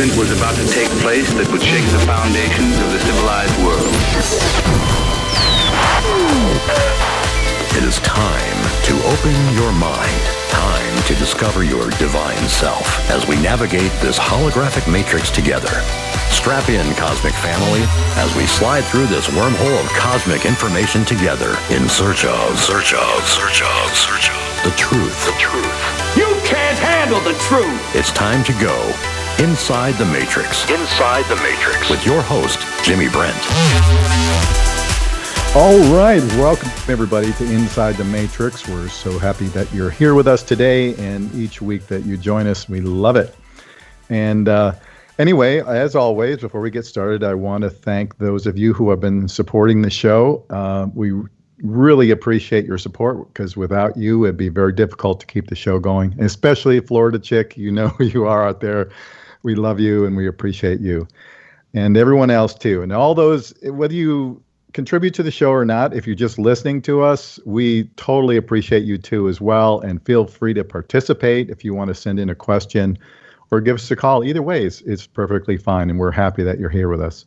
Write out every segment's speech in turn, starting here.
incident was about to take place that would shake the foundations of the civilized world. It is time to open your mind. Time to discover your divine self as we navigate this holographic matrix together. Strap in, cosmic family, as we slide through this wormhole of cosmic information together in search of the truth. You can't handle the truth. It's time to go inside the matrix. With your host, Jimmy Brent. All right, welcome everybody to Inside the Matrix. We're so happy that you're here with us today and each week that you join us. We love it. And anyway, as always, before we get started, I want to thank those of you who have been supporting the show. We really appreciate your support because without you, it'd be very difficult to keep the show going, especially Florida Chick. You know who you are out there. We love you and we appreciate you. And everyone else too. And all those, whether you contribute to the show or not, if you're just listening to us, we totally appreciate you too as well. And feel free to participate if you want to send in a question or give us a call. Either way, it's perfectly fine. And we're happy that you're here with us.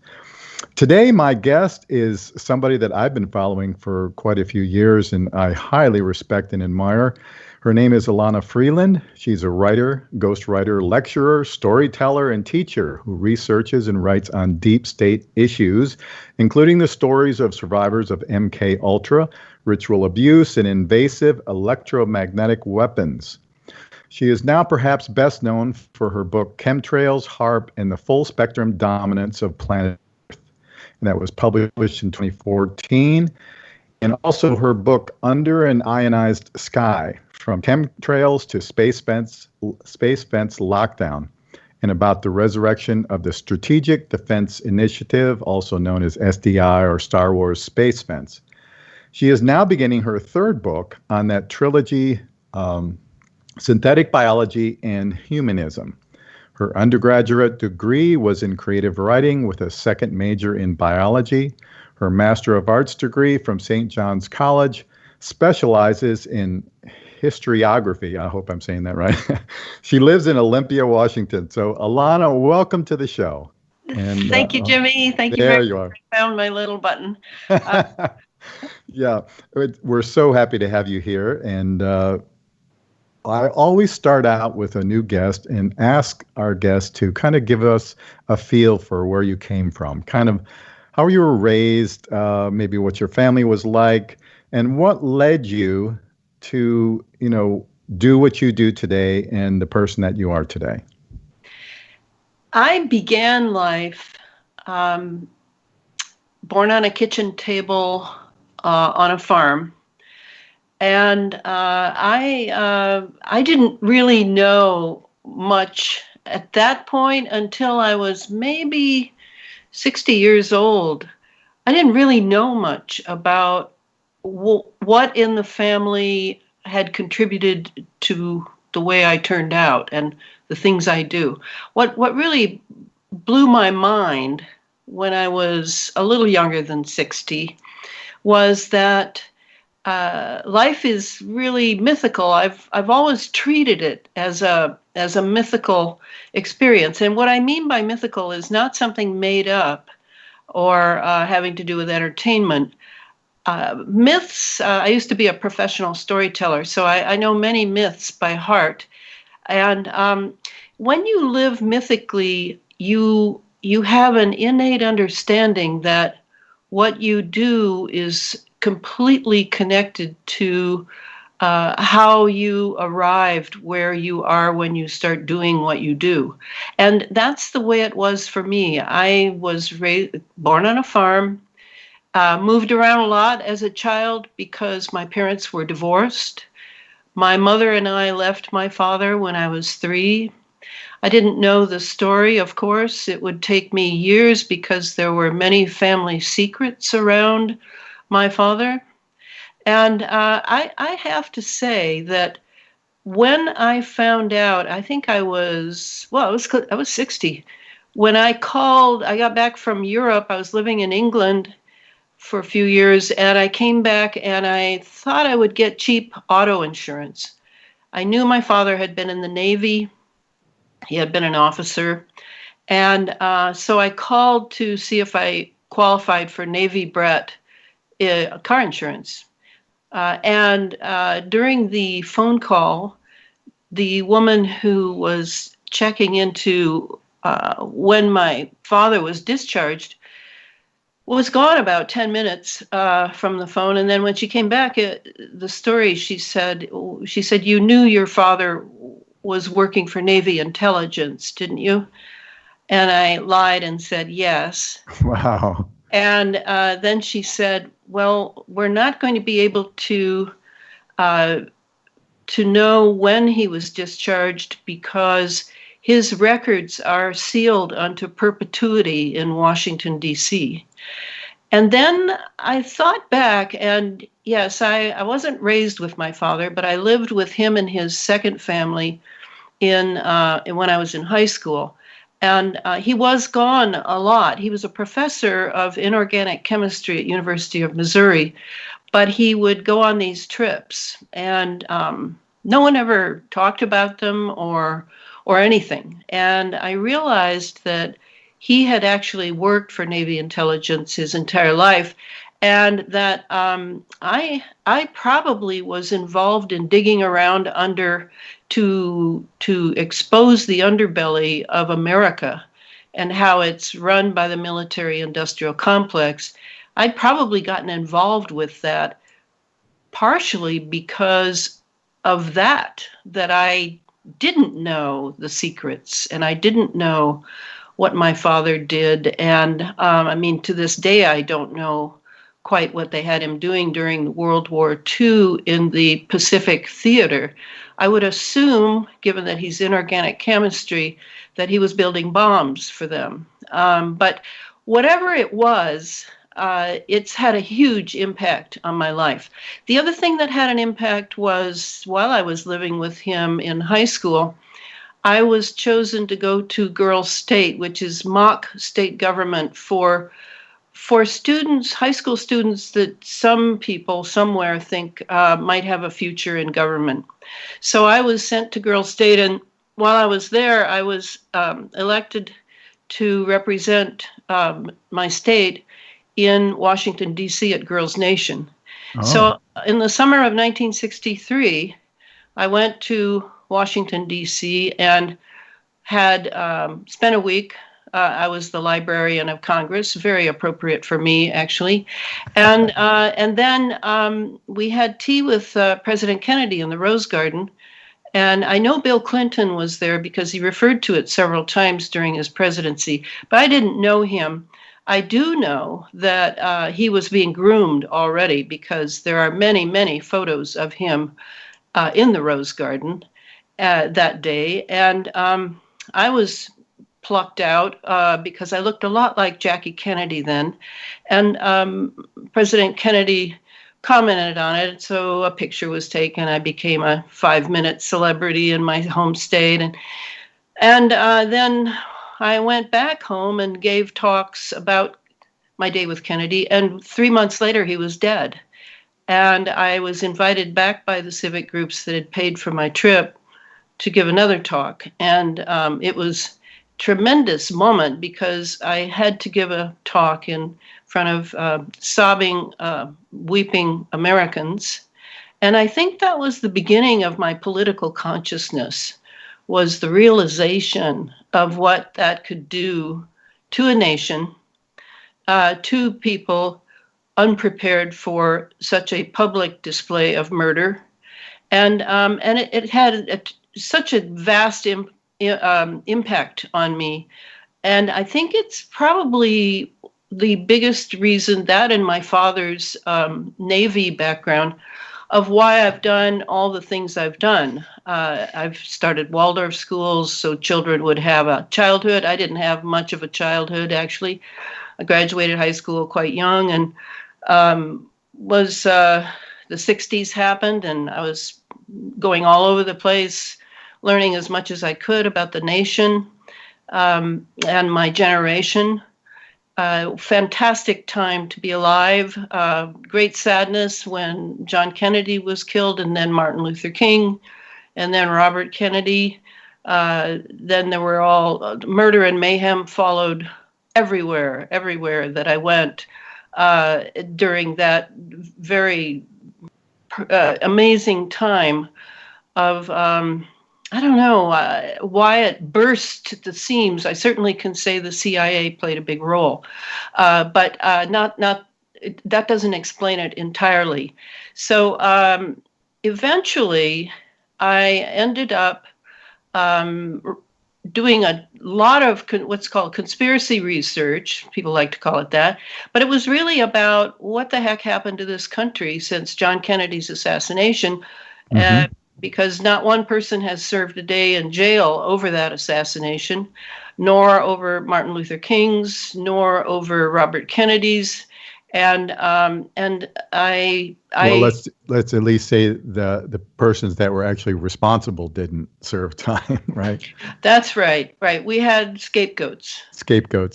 Today, my guest is somebody that I've been following for quite a few years and I highly respect and admire. Her name is Elana Freeland. She's a writer, ghostwriter, lecturer, storyteller, and teacher who researches and writes on deep state issues, including the stories of survivors of MK Ultra, ritual abuse, and invasive electromagnetic weapons. She is now perhaps best known for her book Chemtrails, Harp, and the Full Spectrum Dominance of Planet Earth. And that was published in 2014. And also her book Under an Ionized Sky, From Chemtrails to Space Fence Lockdown, and about the resurrection of the Strategic Defense Initiative, also known as SDI or Star Wars Space Fence. She is now beginning her third book on that trilogy, Synthetic Biology and Humanism. Her undergraduate degree was in creative writing with a second major in biology. Her Master of Arts degree from St. John's College specializes in historiography. I hope I'm saying that right. She lives in Olympia, Washington. So, Elana, welcome to the show. And, Thank you, Jimmy. Thank you very much. You are. I found my little button. Yeah, we're so happy to have you here. And I always start out with a new guest and ask our guest to kind of give us a feel for where you came from, kind of how you were raised, maybe what your family was like, and what led you to, do what you do today and the person that you are today. I began life born on a kitchen table on a farm. And I didn't really know much at that point until I was maybe 60 years old. I didn't really know much about what in the family had contributed to the way I turned out and the things I do. What really blew my mind when I was a little younger than 60 was that life is really mythical. I've always treated it as a mythical experience. And what I mean by mythical is not something made up or having to do with entertainment. Myths, I used to be a professional storyteller, so I know many myths by heart. And when you live mythically, you have an innate understanding that what you do is completely connected to how you arrived where you are when you start doing what you do. And that's the way it was for me. I was born on a farm, moved around a lot as a child because my parents were divorced. My mother and I left my father when I was 3. I didn't know the story, of course. It would take me years because there were many family secrets around my father. And I have to say that when I found out, I think I was 60. When I got back from Europe, I was living in England for a few years, and I came back and I thought I would get cheap auto insurance. I knew my father had been in the Navy. He had been an officer. And so I called to see if I qualified for Navy Brett car insurance. And during the phone call, the woman who was checking into when my father was discharged was gone about 10 minutes from the phone. And then when she came back, the story, she said, you knew your father was working for Navy intelligence, didn't you? And I lied and said yes. Wow. And then she said, well, we're not going to be able to know when he was discharged because his records are sealed unto perpetuity in Washington, D.C. And then I thought back, and yes, I wasn't raised with my father, but I lived with him and his second family when I was in high school. And he was gone a lot. He was a professor of inorganic chemistry at University of Missouri, but he would go on these trips, and no one ever talked about them or anything. And I realized that he had actually worked for Navy intelligence his entire life, and that I probably was involved in digging around under to expose the underbelly of America and how it's run by the military-industrial complex. I'd probably gotten involved with that partially because of that I didn't know the secrets and I didn't know what my father did. And I mean, to this day, I don't know quite what they had him doing during World War II in the Pacific theater. I would assume, given that he's inorganic chemistry, that he was building bombs for them. But whatever it was, it's had a huge impact on my life. The other thing that had an impact was while I was living with him in high school, I was chosen to go to Girls State, which is mock state government for students, high school students that some people somewhere think might have a future in government. So I was sent to Girls State, and while I was there, I was elected to represent my state in Washington, D.C. at Girls Nation. Oh. So in the summer of 1963, I went to Washington, D.C. and had spent a week. I was the librarian of Congress, very appropriate for me, actually. And then we had tea with President Kennedy in the Rose Garden. And I know Bill Clinton was there because he referred to it several times during his presidency, but I didn't know him. I do know that he was being groomed already because there are many, many photos of him in the Rose Garden that day. And I was plucked out because I looked a lot like Jackie Kennedy then. And President Kennedy commented on it. So a picture was taken. I became a 5-minute celebrity in my home state. And then I went back home and gave talks about my day with Kennedy. And 3 months later, he was dead. And I was invited back by the civic groups that had paid for my trip to give another talk. And it was a tremendous moment because I had to give a talk in front of sobbing, weeping Americans. And I think that was the beginning of my political consciousness, was the realization of what that could do to a nation, to people unprepared for such a public display of murder. And it had such a vast impact on me. And I think it's probably the biggest reason, that and my father's Navy background, of why I've done all the things I've done. I've started Waldorf schools so children would have a childhood. I didn't have much of a childhood, actually. I graduated high school quite young, and the 60s happened, and I was going all over the place, learning as much as I could about the nation and my generation. Fantastic time to be alive. Great sadness when John Kennedy was killed, and then Martin Luther King, and then Robert Kennedy. Then there were all murder and mayhem followed everywhere that I went during that very amazing time of, I don't know why it burst at the seams. I certainly can say the CIA played a big role, but not that doesn't explain it entirely. So eventually, I ended up doing a lot of what's called conspiracy research. People like to call it that. But it was really about what the heck happened to this country since John Kennedy's assassination. Because not one person has served a day in jail over that assassination, nor over Martin Luther King's, nor over Robert Kennedy's. And I let's at least say the persons that were actually responsible didn't serve time, right? That's right. We had scapegoats.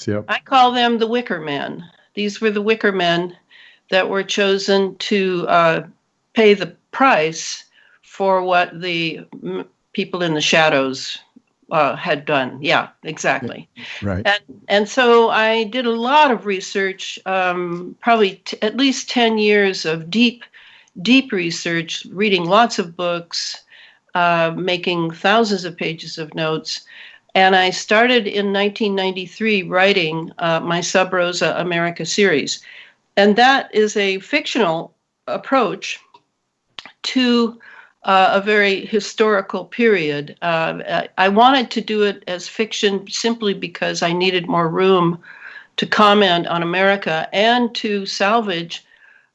Yep. I call them the wicker men. These were the wicker men that were chosen to pay the price for what the people in the shadows had done. Yeah, exactly. Right. And so I did a lot of research, probably at least 10 years of deep research, reading lots of books, making thousands of pages of notes. And I started in 1993 writing my Subrosa America series. And that is a fictional approach to a very historical period. I wanted to do it as fiction simply because I needed more room to comment on America and to salvage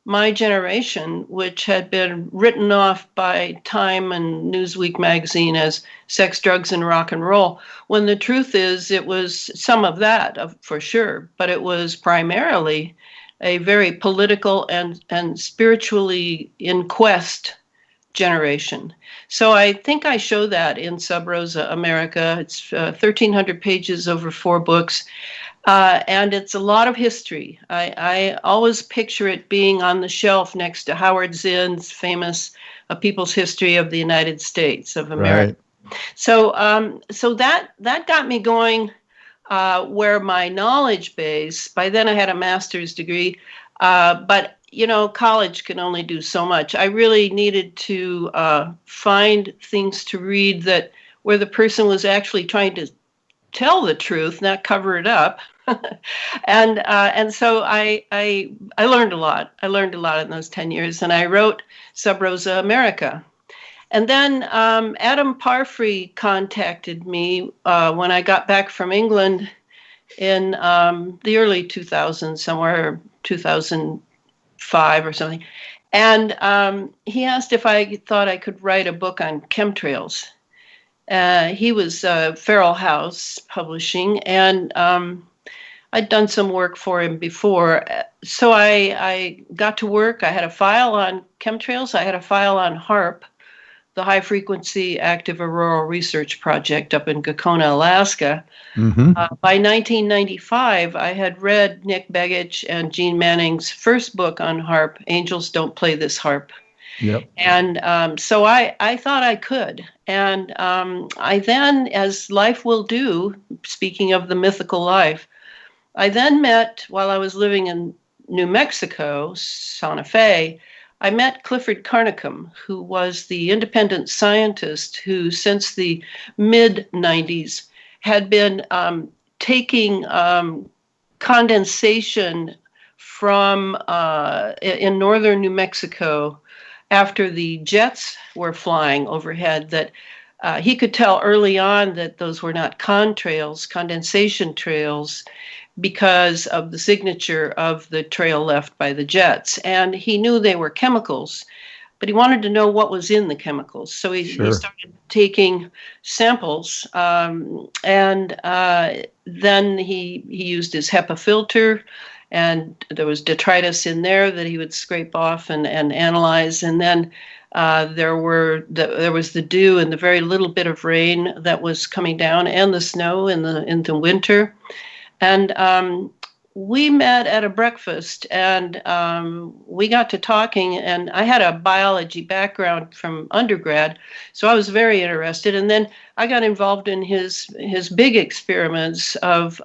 my generation, which had been written off by Time and Newsweek magazine as sex, drugs, and rock and roll, when the truth is it was some of that, for sure, but it was primarily a very political and spiritually in quest generation. So I think I show that in Subrosa America. It's 1,300 pages over 4 books, and it's a lot of history. I always picture it being on the shelf next to Howard Zinn's famous A People's History of the United States of America. Right. So that got me going where my knowledge base, by then I had a master's degree, but college can only do so much. I really needed to find things to read where the person was actually trying to tell the truth, not cover it up. and so I learned a lot. I learned a lot in those 10 years, and I wrote Subrosa America. And then Adam Parfrey contacted me when I got back from England in the early 2000s, somewhere 2005 or something. And he asked if I thought I could write a book on chemtrails. He was Feral House Publishing, and I'd done some work for him before. So I got to work. I had a file on chemtrails. I had a file on Harp, the High Frequency Active Auroral Research Project up in Gakona, Alaska. Mm-hmm. By 1995, I had read Nick Begich and Gene Manning's first book on Harp, Angels Don't Play This Harp. Yep. And so I thought I could. And I then, as life will do, speaking of the mythical life, I then met, while I was living in New Mexico, Santa Fe, I met Clifford Carnicom, who was the independent scientist who, since the mid-90s, had been taking condensation from in northern New Mexico after the jets were flying overhead, that he could tell early on that those were not contrails, condensation trails, because of the signature of the trail left by the jets. And he knew they were chemicals, but he wanted to know what was in the chemicals. So he started taking samples, and then he used his HEPA filter, and there was detritus in there that he would scrape off and analyze. And then there was the dew and the very little bit of rain that was coming down, and the snow in the winter. And we met at a breakfast, and we got to talking, and I had a biology background from undergrad, so I was very interested. And then I got involved in his big experiments of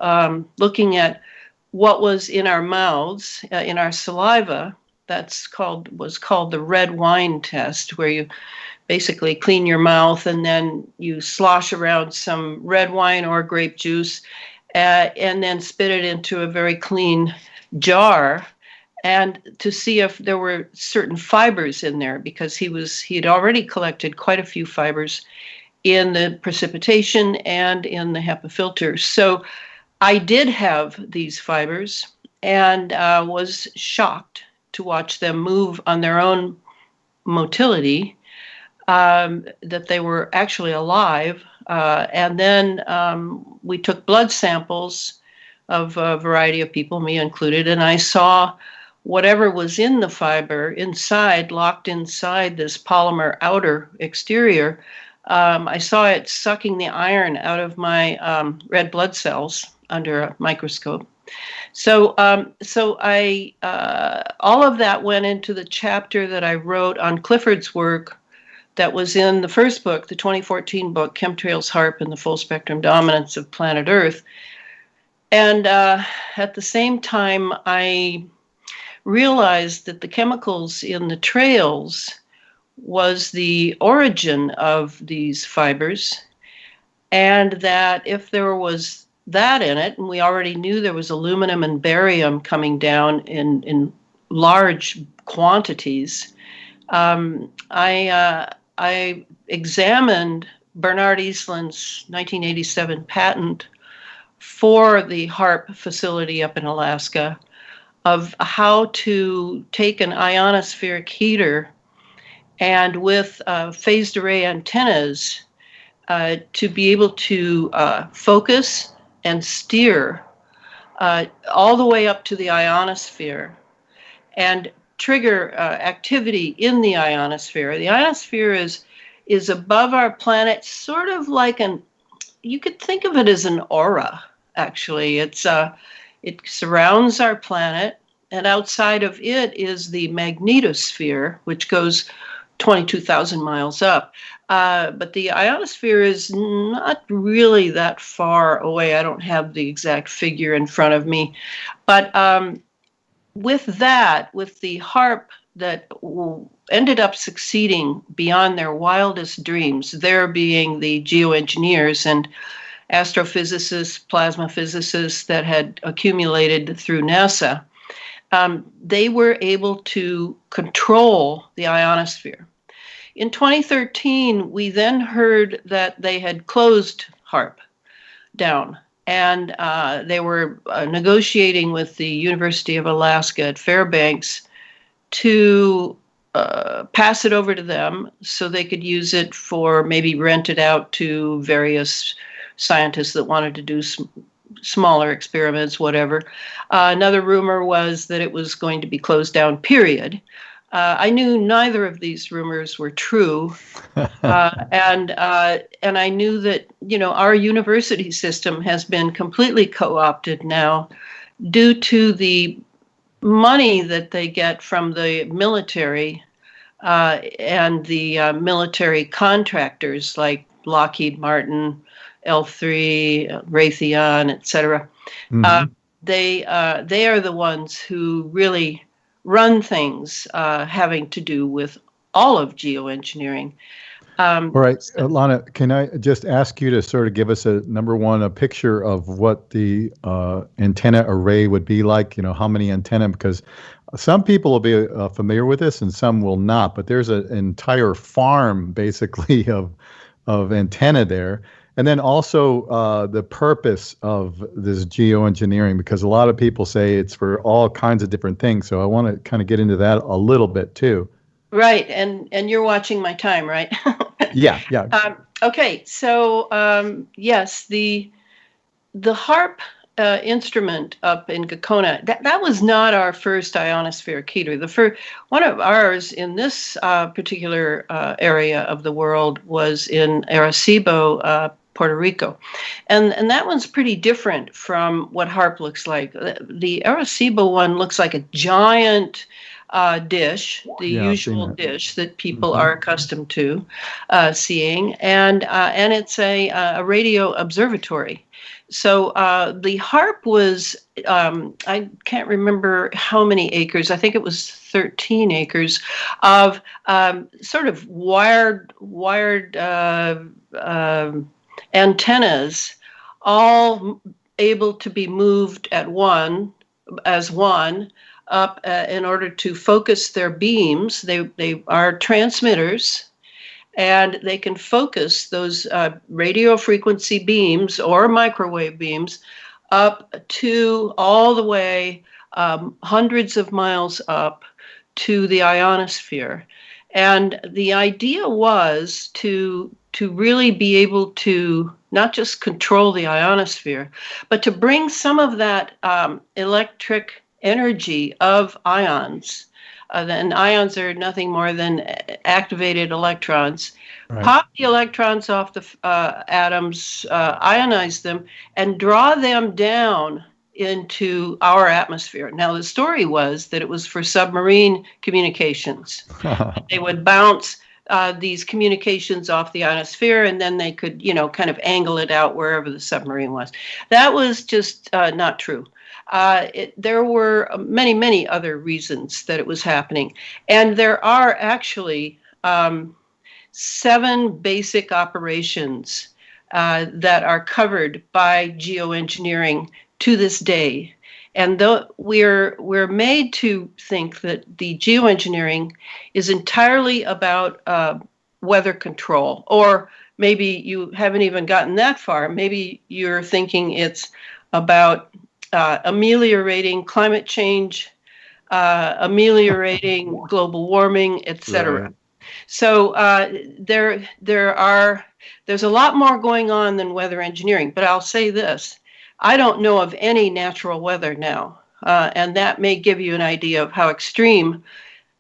looking at what was in our mouths, in our saliva. Was called the red wine test, where you basically clean your mouth and then you slosh around some red wine or grape juice, and then spit it into a very clean jar, and to see if there were certain fibers in there, because he had already collected quite a few fibers in the precipitation and in the HEPA filters. So I did have these fibers, and was shocked to watch them move on their own motility, that they were actually alive. And then we took blood samples of a variety of people, me included, and I saw whatever was in the fiber inside, locked inside this polymer outer exterior. I saw it sucking the iron out of my red blood cells under a microscope. So I all of that went into the chapter that I wrote on Clifford's work that was in the first book, the 2014 book, Chemtrails, Harp, and the Full Spectrum Dominance of Planet Earth. And at the same time, I realized that the chemicals in the trails was the origin of these fibers, and that if there was that in it, and we already knew there was aluminum and barium coming down in large quantities, I examined Bernard Eastland's 1987 patent for the Harp facility up in Alaska of how to take an ionospheric heater and with phased array antennas to be able to focus and steer all the way up to the ionosphere and trigger activity in the ionosphere. The ionosphere is above our planet, sort of like you could think of it as an aura, actually. It surrounds our planet, and outside of it is the magnetosphere, which goes 22,000 miles up. But the ionosphere is not really that far away. I don't have the exact figure in front of me. But with the HARP that ended up succeeding beyond their wildest dreams, there being the geoengineers and astrophysicists, plasma physicists that had accumulated through NASA, they were able to control the ionosphere. In 2013, we then heard that they had closed HARP down, and they were negotiating with the University of Alaska at Fairbanks to pass it over to them so they could use it for maybe rent it out to various scientists that wanted to do smaller experiments, whatever. Another rumor was that it was going to be closed down, period. I knew neither of these rumors were true, and I knew that, our university system has been completely co-opted now due to the money that they get from the military and the military contractors like Lockheed Martin, L3, Raytheon, etc. Mm-hmm. They are the ones who really run things having to do with all of geoengineering. All right, Elana, can I just ask you to sort of give us a picture of what the antenna array would be like? How many antenna? Because some people will be familiar with this and some will not. But there's an entire farm, basically, of antenna there. And then also the purpose of this geoengineering, because a lot of people say it's for all kinds of different things. So I want to kind of get into that a little bit too. Right, and you're watching my time, right? Yeah. Okay, so yes, the HARP instrument up in Gakona, that was not our first ionospheric heater. The first one of ours in this particular area of the world was in Arecibo, Puerto Rico. And that one's pretty different from what Harp looks like. The Arecibo one looks like a giant dish, the usual dish that people are accustomed to seeing, and it's a radio observatory. So the Harp was, I can't remember how many acres, I think it was 13 acres of sort of wired antennas, all able to be moved as one up in order to focus their beams. They are transmitters, and they can focus those radio frequency beams or microwave beams up to all the way hundreds of miles up to the ionosphere. And the idea was to really be able to not just control the ionosphere, but to bring some of that electric energy of ions. And ions are nothing more than activated electrons. Right. Pop the electrons off the atoms, ionize them, and draw them down into our atmosphere. Now, the story was that it was for submarine communications. They would bounce these communications off the ionosphere, and then they could, kind of angle it out wherever the submarine was. That was just not true. There were many, many other reasons that it was happening. And there are actually 7 basic operations that are covered by geoengineering to this day. And though we're made to think that the geoengineering is entirely about weather control, or maybe you haven't even gotten that far. Maybe you're thinking it's about ameliorating climate change, ameliorating global warming, etc. Right. So there's a lot more going on than weather engineering. But I'll say this: I don't know of any natural weather now, and that may give you an idea of how extreme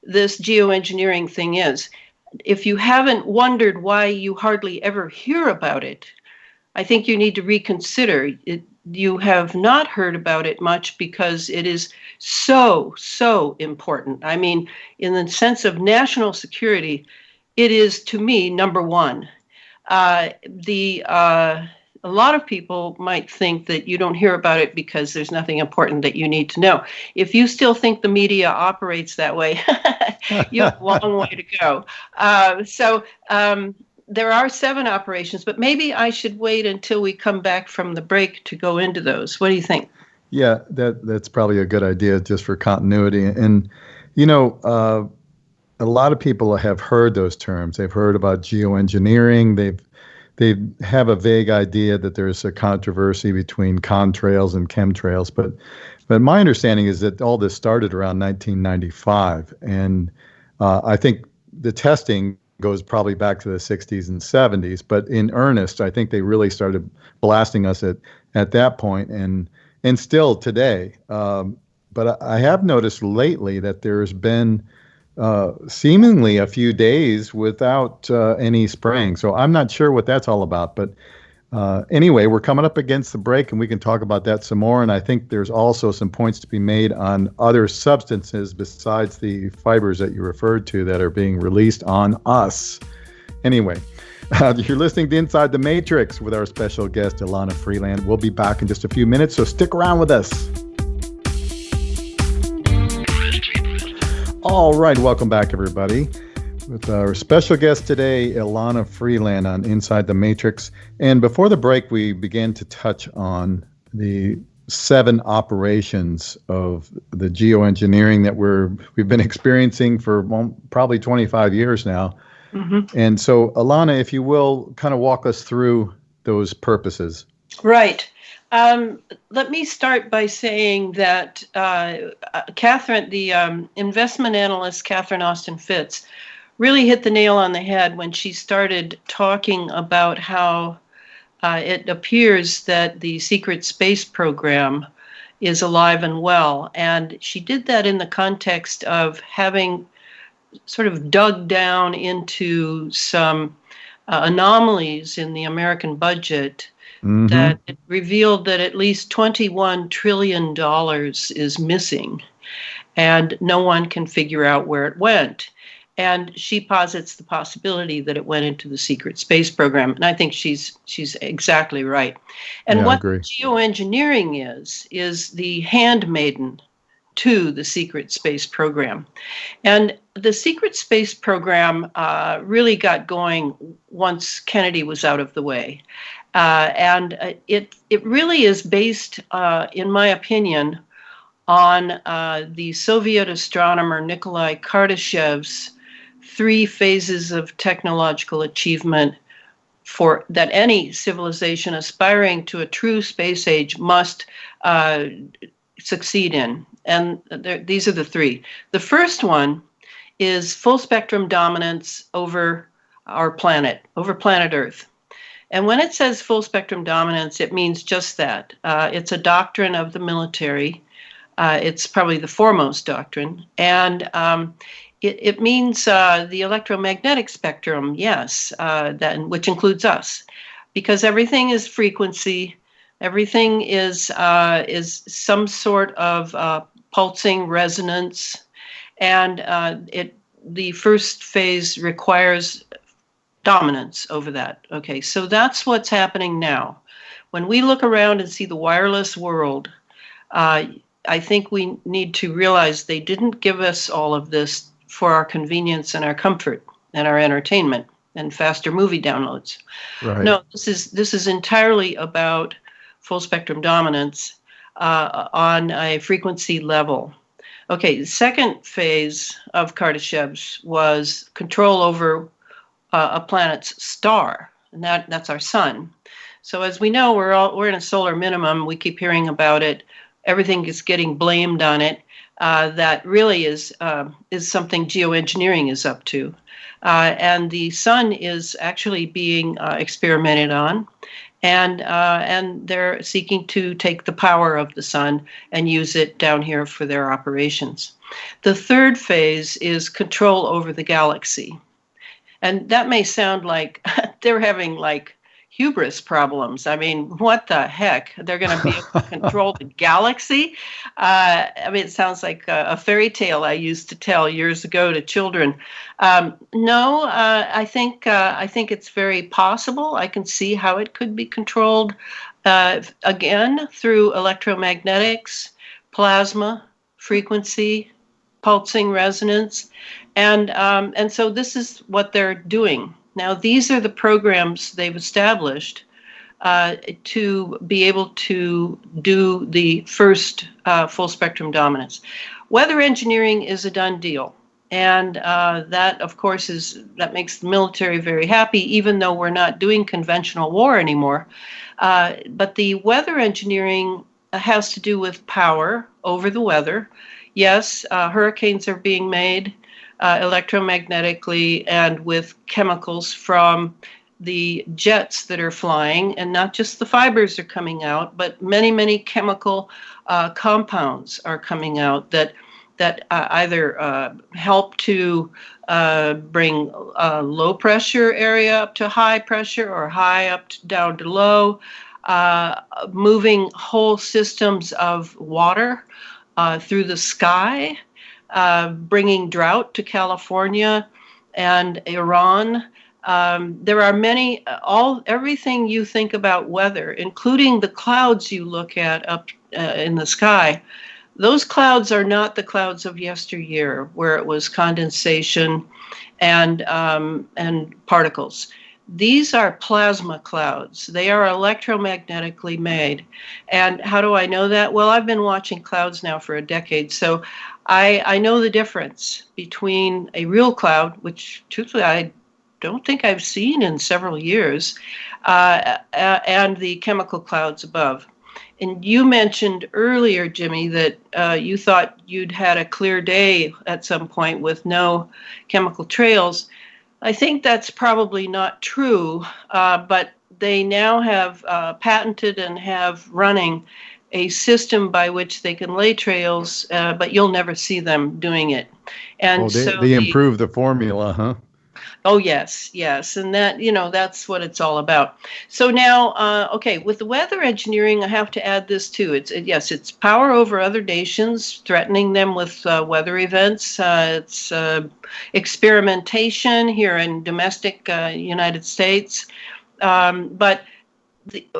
this geoengineering thing is. If you haven't wondered why you hardly ever hear about it, I think you need to reconsider it. You have not heard about it much because it is so important. I mean, in the sense of national security, it is, to me, number one. A lot of people might think that you don't hear about it because there's nothing important that you need to know. If you still think the media operates that way, you have a long way to go. There are 7 operations, but maybe I should wait until we come back from the break to go into those. What do you think? Yeah, that's probably a good idea just for continuity. And, a lot of people have heard those terms. They've heard about geoengineering. They have a vague idea that there's a controversy between contrails and chemtrails. But my understanding is that all this started around 1995. And I think the testing goes probably back to the 60s and 70s, but in earnest, I think they really started blasting us at that point and still today. But I have noticed lately that there's been seemingly a few days without any spraying. So I'm not sure what that's all about. But anyway, we're coming up against the break, and we can talk about that some more. And I think there's also some points to be made on other substances besides the fibers that you referred to that are being released on us. Anyway, you're listening to Inside the Matrix with our special guest, Elana Freeland. We'll be back in just a few minutes, so stick around with us. All right, welcome back, everybody. With our special guest today, Elana Freeland on Inside the Matrix. And before the break, we began to touch on the 7 operations of the geoengineering that we've been experiencing for probably 25 years now. Mm-hmm. And so, Elana, if you will, kind of walk us through those purposes. Right. Let me start by saying that Catherine, the investment analyst, Catherine Austin Fitts, really hit the nail on the head when she started talking about how it appears that the secret space program is alive and well. And she did that in the context of having sort of dug down into some anomalies in the American budget that it revealed that at least $21 trillion is missing, and no one can figure out where it went. And she posits the possibility that it went into the secret space program, and I think she's exactly right. And Yeah, I what agree. geoengineering is the handmaiden to the secret space program. And the secret space program really got going once Kennedy was out of the way. And it really is based, in my opinion, on the Soviet astronomer Nikolai Kardashev's 3 phases of technological achievement for that any civilization aspiring to a true space age must succeed in. And these are the 3. The first one is full spectrum dominance over our planet, over planet Earth. And when it says full spectrum dominance, it means just that. It's a doctrine of the military. It's probably the foremost doctrine. And it means the electromagnetic spectrum, yes, which includes us, because everything is frequency. Everything is some sort of pulsing resonance, and the first phase requires dominance over that. Okay, so that's what's happening now. When we look around and see the wireless world, I think we need to realize they didn't give us all of this for our convenience and our comfort and our entertainment and faster movie downloads. Right. No, this is entirely about full spectrum dominance on a frequency level. Okay, the second phase of Kardashev's was control over a planet's star, and that's our sun. So as we know, we're in a solar minimum. We keep hearing about it. Everything is getting blamed on it. That really is something geoengineering is up to, and the sun is actually being experimented on, and they're seeking to take the power of the sun and use it down here for their operations. The third phase is control over the galaxy. And that may sound like they're having like hubris problems. I mean, what the heck? They're going to be able to control the galaxy? I mean, it sounds like a fairy tale I used to tell years ago to children. No, I think it's very possible. I can see how it could be controlled, again, through electromagnetics, plasma, frequency, pulsing resonance. And so this is what they're doing. Now, these are the programs they've established to be able to do the first full spectrum dominance. Weather engineering is a done deal. And that, of course, that makes the military very happy, even though we're not doing conventional war anymore. But the weather engineering has to do with power over the weather. Yes, hurricanes are being made electromagnetically and with chemicals from the jets that are flying, and not just the fibers are coming out, but many, many chemical compounds are coming out that either help to bring low pressure area up to high pressure or high up down to low, moving whole systems of water through the sky, bringing drought to California and Iran. There are many, everything you think about weather, including the clouds you look at up in the sky. Those clouds are not the clouds of yesteryear, where it was condensation and particles. These are plasma clouds. They are electromagnetically made. And how do I know that? Well, I've been watching clouds now for a decade, so I know the difference between a real cloud, which truthfully I don't think I've seen in several years, and the chemical clouds above. And you mentioned earlier, Jimmy, that you thought you'd had a clear day at some point with no chemical trails. I think that's probably not true, but they now have patented and have running a system by which they can lay trails, but you'll never see them doing it. And they improved the formula, huh? Oh, yes, yes. And that, that's what it's all about. So now, okay, with the weather engineering, I have to add this too. It's power over other nations, threatening them with weather events. It's experimentation here in domestic United States. But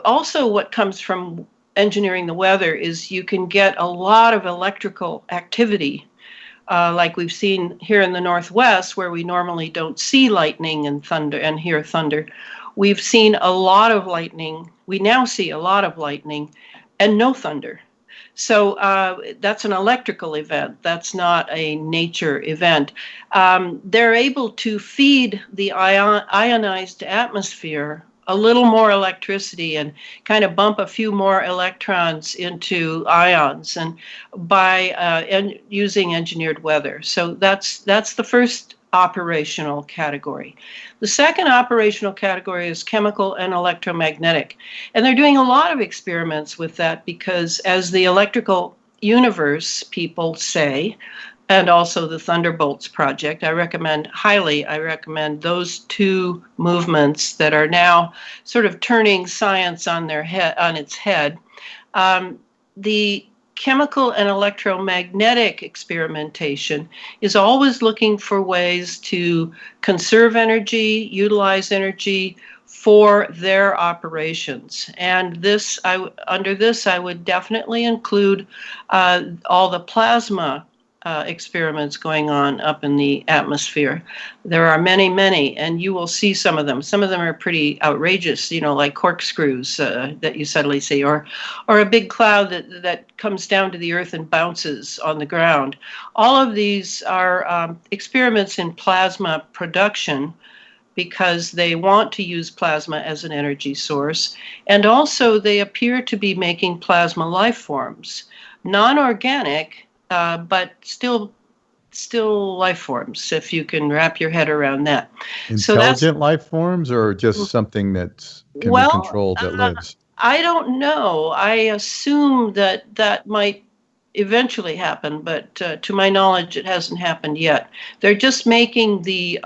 also what comes from engineering the weather is you can get a lot of electrical activity like we've seen here in the Northwest, where we normally don't see lightning and thunder and hear thunder. We've seen a lot of lightning. We now see a lot of lightning and no thunder. So that's an electrical event. That's not a nature event. They're able to feed the ionized atmosphere a little more electricity and kind of bump a few more electrons into ions, and by using engineered weather. So that's the first operational category. The second operational category is chemical and electromagnetic. And they're doing a lot of experiments with that because, as the electrical universe people say, and also the Thunderbolts project, I recommend those two movements that are now sort of turning science on its head. The chemical and electromagnetic experimentation is always looking for ways to conserve energy, utilize energy for their operations. And under this, I would definitely include all the plasma experiments going on up in the atmosphere. There are many, many, and you will see some of them. Some of them are pretty outrageous, like corkscrews that you suddenly see, or a big cloud that comes down to the earth and bounces on the ground. All of these are experiments in plasma production, because they want to use plasma as an energy source. And also they appear to be making plasma life forms, non-organic, but still life forms, if you can wrap your head around that. Intelligent life forms, or just something that can be controlled that lives? I don't know. I assume that might eventually happen, but to my knowledge, it hasn't happened yet. They're just making the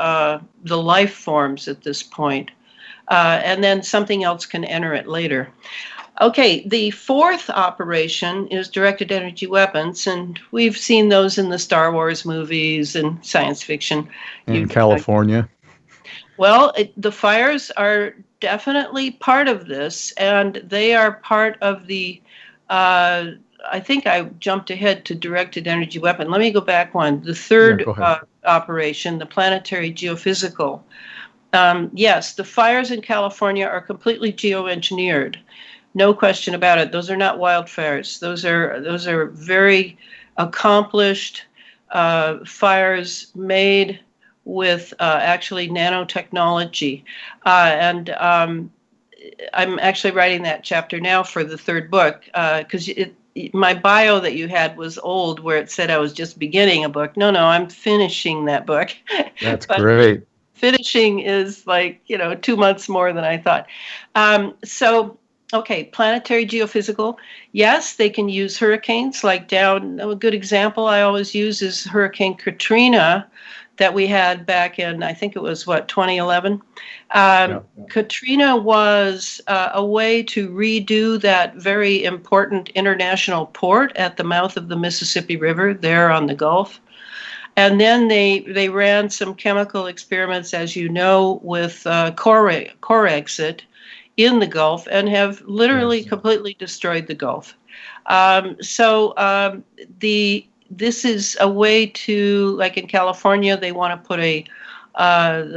life forms at this point, and then something else can enter it later. Okay, the fourth operation is directed energy weapons, and we've seen those in the Star Wars movies and science fiction. In California? Well, the fires are definitely part of this, and they are part of the, I think I jumped ahead to directed energy weapon. Let me go back one. The third operation, the planetary geophysical. Yes, the fires in California are completely geoengineered. No question about it. Those are not wildfires. Those are very accomplished fires made with actually nanotechnology. And I'm actually writing that chapter now for the third book, because my bio that you had was old, where it said I was just beginning a book. No, I'm finishing that book. That's great. Finishing is 2 months more than I thought. Okay, planetary geophysical. Yes, they can use hurricanes like down. A good example I always use is Hurricane Katrina that we had back in, I think it was 2011. Katrina was a way to redo that very important international port at the mouth of the Mississippi River there on the Gulf. And then they ran some chemical experiments, as you know, with Corexit in the Gulf, and have literally completely destroyed the Gulf. This is a way to, like in California, they want to put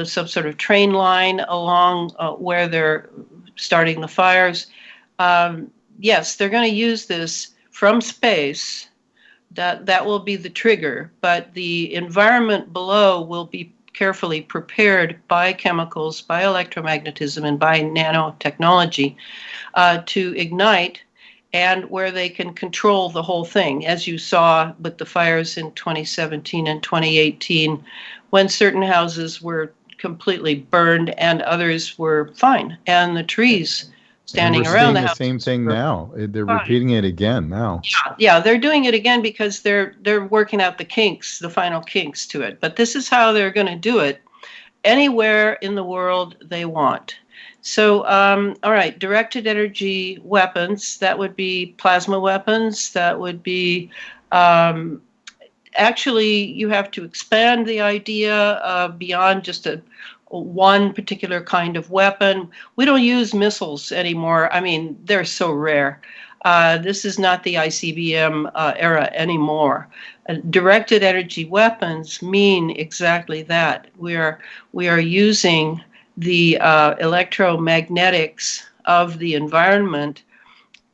some sort of train line along where they're starting the fires. Yes, they're going to use this from space. That will be the trigger, but the environment below will be carefully prepared by chemicals, by electromagnetism, and by nanotechnology to ignite, and where they can control the whole thing, as you saw with the fires in 2017 and 2018, when certain houses were completely burned and others were fine, and the trees standing around the house. We're seeing the same thing now. They're repeating it again now. Yeah, they're doing it again because they're working out the kinks, the final kinks to it. But this is how they're going to do it. anywhere in the world they want. So, all right, directed energy weapons, that would be plasma weapons, that would be, actually, you have to expand the idea beyond just one particular kind of weapon. We don't use missiles anymore. I mean, they're so rare. This is not the ICBM era anymore. Directed energy weapons mean exactly that. We are using the electromagnetics of the environment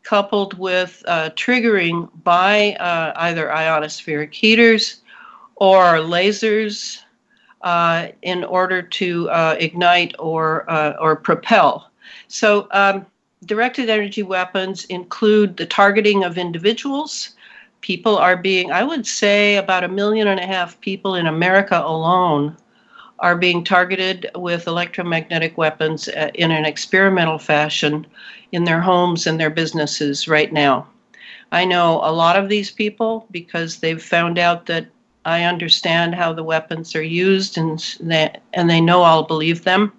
coupled with triggering by either ionospheric heaters or lasers in order to ignite or propel. So directed energy weapons include the targeting of individuals. People are being, I would say about 1.5 million people in America alone are being targeted with electromagnetic weapons in an experimental fashion in their homes and their businesses right now. I know a lot of these people because they've found out that I understand how the weapons are used, and they know I'll believe them.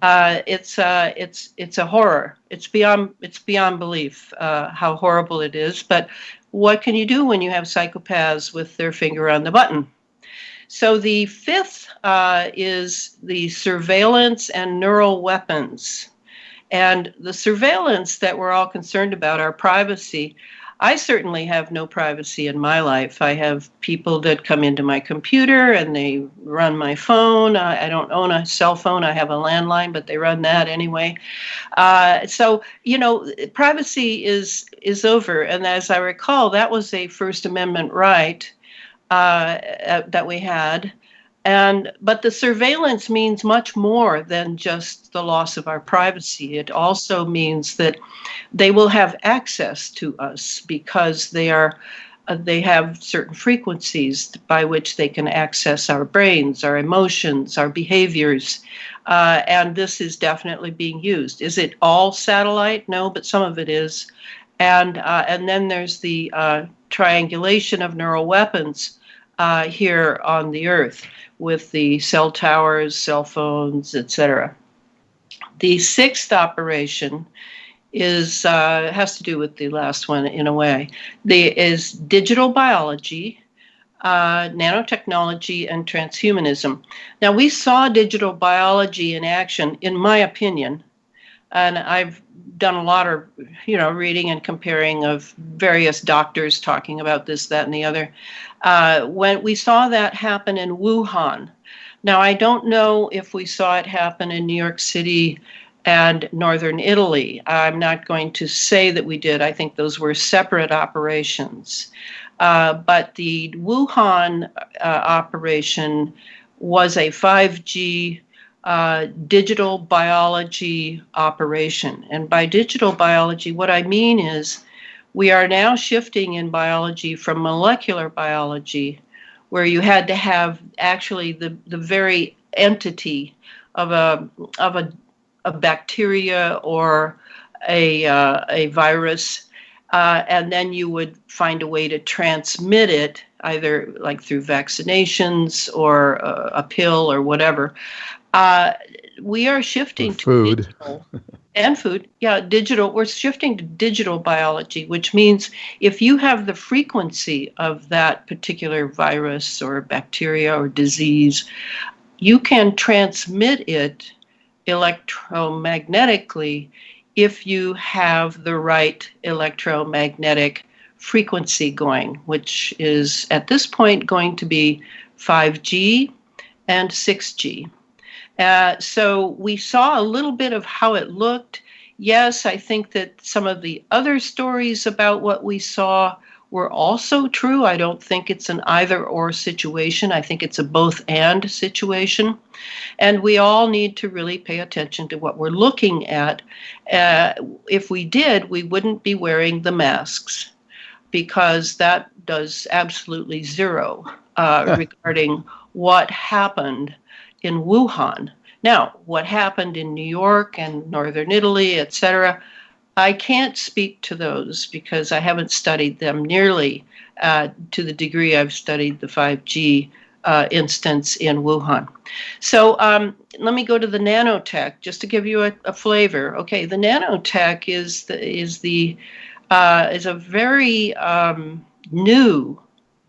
It's a horror. It's beyond belief how horrible it is. But what can you do when you have psychopaths with their finger on the button? So the fifth is the surveillance and neural weapons. And the surveillance that we're all concerned about, our privacy. I certainly have no privacy in my life. I have people that come into my computer and they run my phone. I don't own a cell phone. I have a landline, but they run that anyway. So, privacy is over. And as I recall, that was a First Amendment right that we had. But the surveillance means much more than just the loss of our privacy. It also means that they will have access to us because they have certain frequencies by which they can access our brains, our emotions, our behaviors. And this is definitely being used. Is it all satellite? No, but some of it is. And then there's the triangulation of neural weapons here on the Earth with the cell towers, cell phones, etc. The sixth operation has to do with the last one in a way. Is digital biology, nanotechnology, and transhumanism. Now, we saw digital biology in action, in my opinion, and I've done a lot of, reading and comparing of various doctors talking about this, that, and the other. When we saw that happen in Wuhan. Now, I don't know if we saw it happen in New York City and northern Italy. I'm not going to say that we did. I think those were separate operations. But the Wuhan operation was a 5G digital biology operation. And by digital biology, what I mean is we are now shifting in biology from molecular biology, where you had to have actually the very entity of a bacteria or a virus, and then you would find a way to transmit it, either like through vaccinations or a pill or whatever. We are shifting to food. Digital and food. Yeah, digital. We're shifting to digital biology, which means if you have the frequency of that particular virus or bacteria or disease, you can transmit it electromagnetically if you have the right electromagnetic frequency going, which is at this point going to be 5G and 6G. So we saw a little bit of how it looked. Yes, I think that some of the other stories about what we saw were also true. I don't think it's an either-or situation. I think it's a both-and situation. And we all need to really pay attention to what we're looking at. If we did, we wouldn't be wearing the masks, because that does absolutely zero regarding what happened in Wuhan. Now, what happened in New York and northern Italy, etc., I can't speak to those because I haven't studied them nearly to the degree I've studied the 5G instance in Wuhan. So let me go to the nanotech just to give you a flavor. Okay, the nanotech is a very new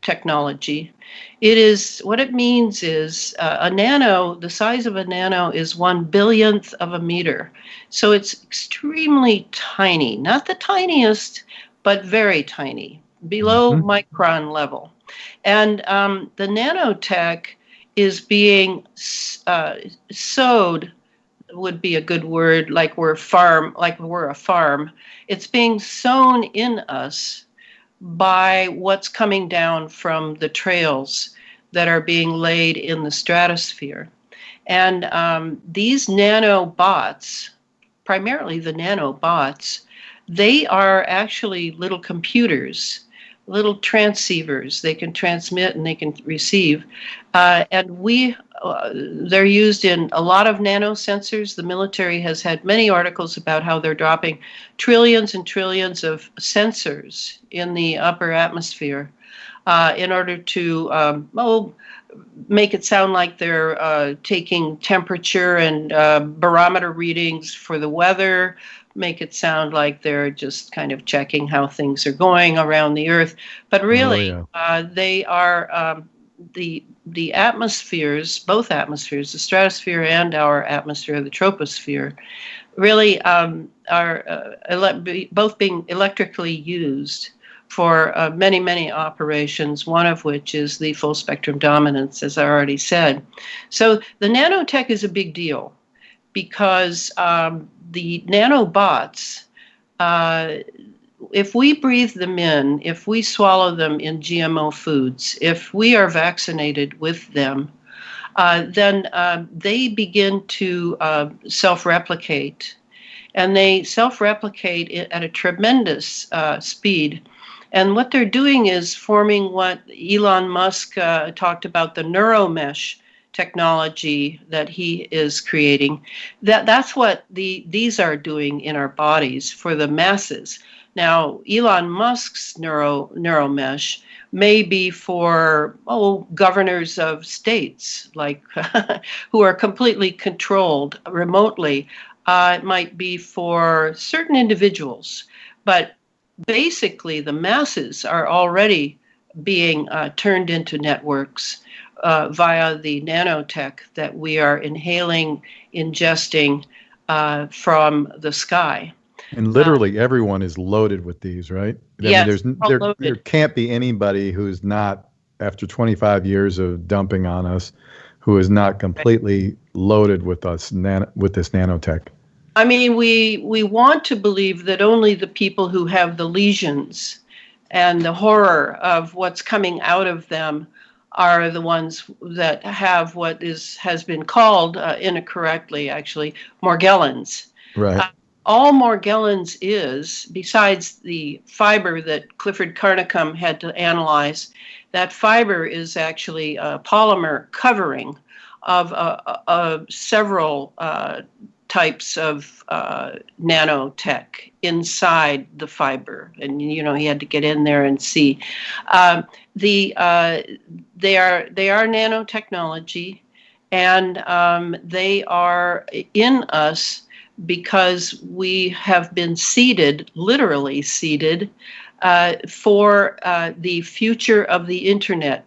technology. It is, what it means is a nano, the size of a nano is 1/1000th of a meter. So it's extremely tiny, not the tiniest, but very tiny, below micron level. And the nanotech is being sowed, would be a good word, like we're a farm. It's being sown in us by what's coming down from the trails that are being laid in the stratosphere. And these nanobots, primarily the nanobots, they are actually little computers, little transceivers. They can transmit and they can receive. And they're used in a lot of nanosensors. The military has had many articles about how they're dropping trillions and trillions of sensors in the upper atmosphere in order to make it sound like they're taking temperature and barometer readings for the weather, make it sound like they're just kind of checking how things are going around the Earth. But really, they are the atmospheres, both atmospheres, the stratosphere and our atmosphere, the troposphere, really are both being electrically used for many, many operations, one of which is the full spectrum dominance, as I already said. So the nanotech is a big deal because the nanobots, if we breathe them in, if we swallow them in GMO foods, if we are vaccinated with them, then they begin to self-replicate. And they self-replicate at a tremendous speed. And what they're doing is forming what Elon Musk talked about, the neuromesh technology that he is creating. That's what these are doing in our bodies for the masses. Now, Elon Musk's neuromesh may be for governors of states, like who are completely controlled remotely. It might be for certain individuals, but basically the masses are already being turned into networks via the nanotech that we are inhaling, ingesting from the sky. And literally everyone is loaded with these, right? Yes, there can't be anybody who's not, after 25 years of dumping on us, who is not completely loaded with us with this nanotech. I mean, we want to believe that only the people who have the lesions and the horror of what's coming out of them are the ones that have what has been called incorrectly, actually, Morgellons. Right. All Morgellons is, besides the fiber that Clifford Carnicom had to analyze, that fiber is actually a polymer covering of several types of nanotech inside the fiber, and he had to get in there and see. They are nanotechnology, and they are in us because we have been seeded, literally seeded, for the future of the internet.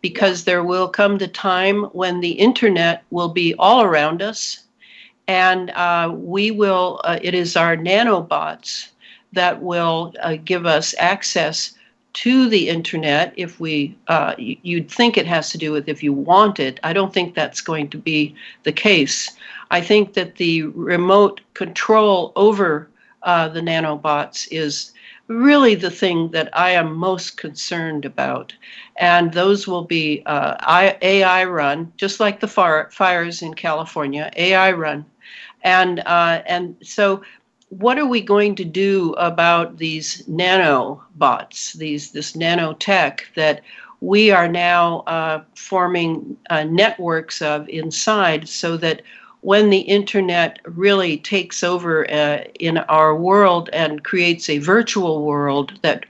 Because there will come the time when the internet will be all around us. And we will, it is our nanobots that will give us access to the internet if we, you'd think it has to do with if you want it. I don't think that's going to be the case. I think that the remote control over the nanobots is really the thing that I am most concerned about. And those will be AI run, just like the fires in California, AI run. And so what are we going to do about these nanobots, this nanotech that we are now forming networks of inside, so that when the internet really takes over in our world and creates a virtual world that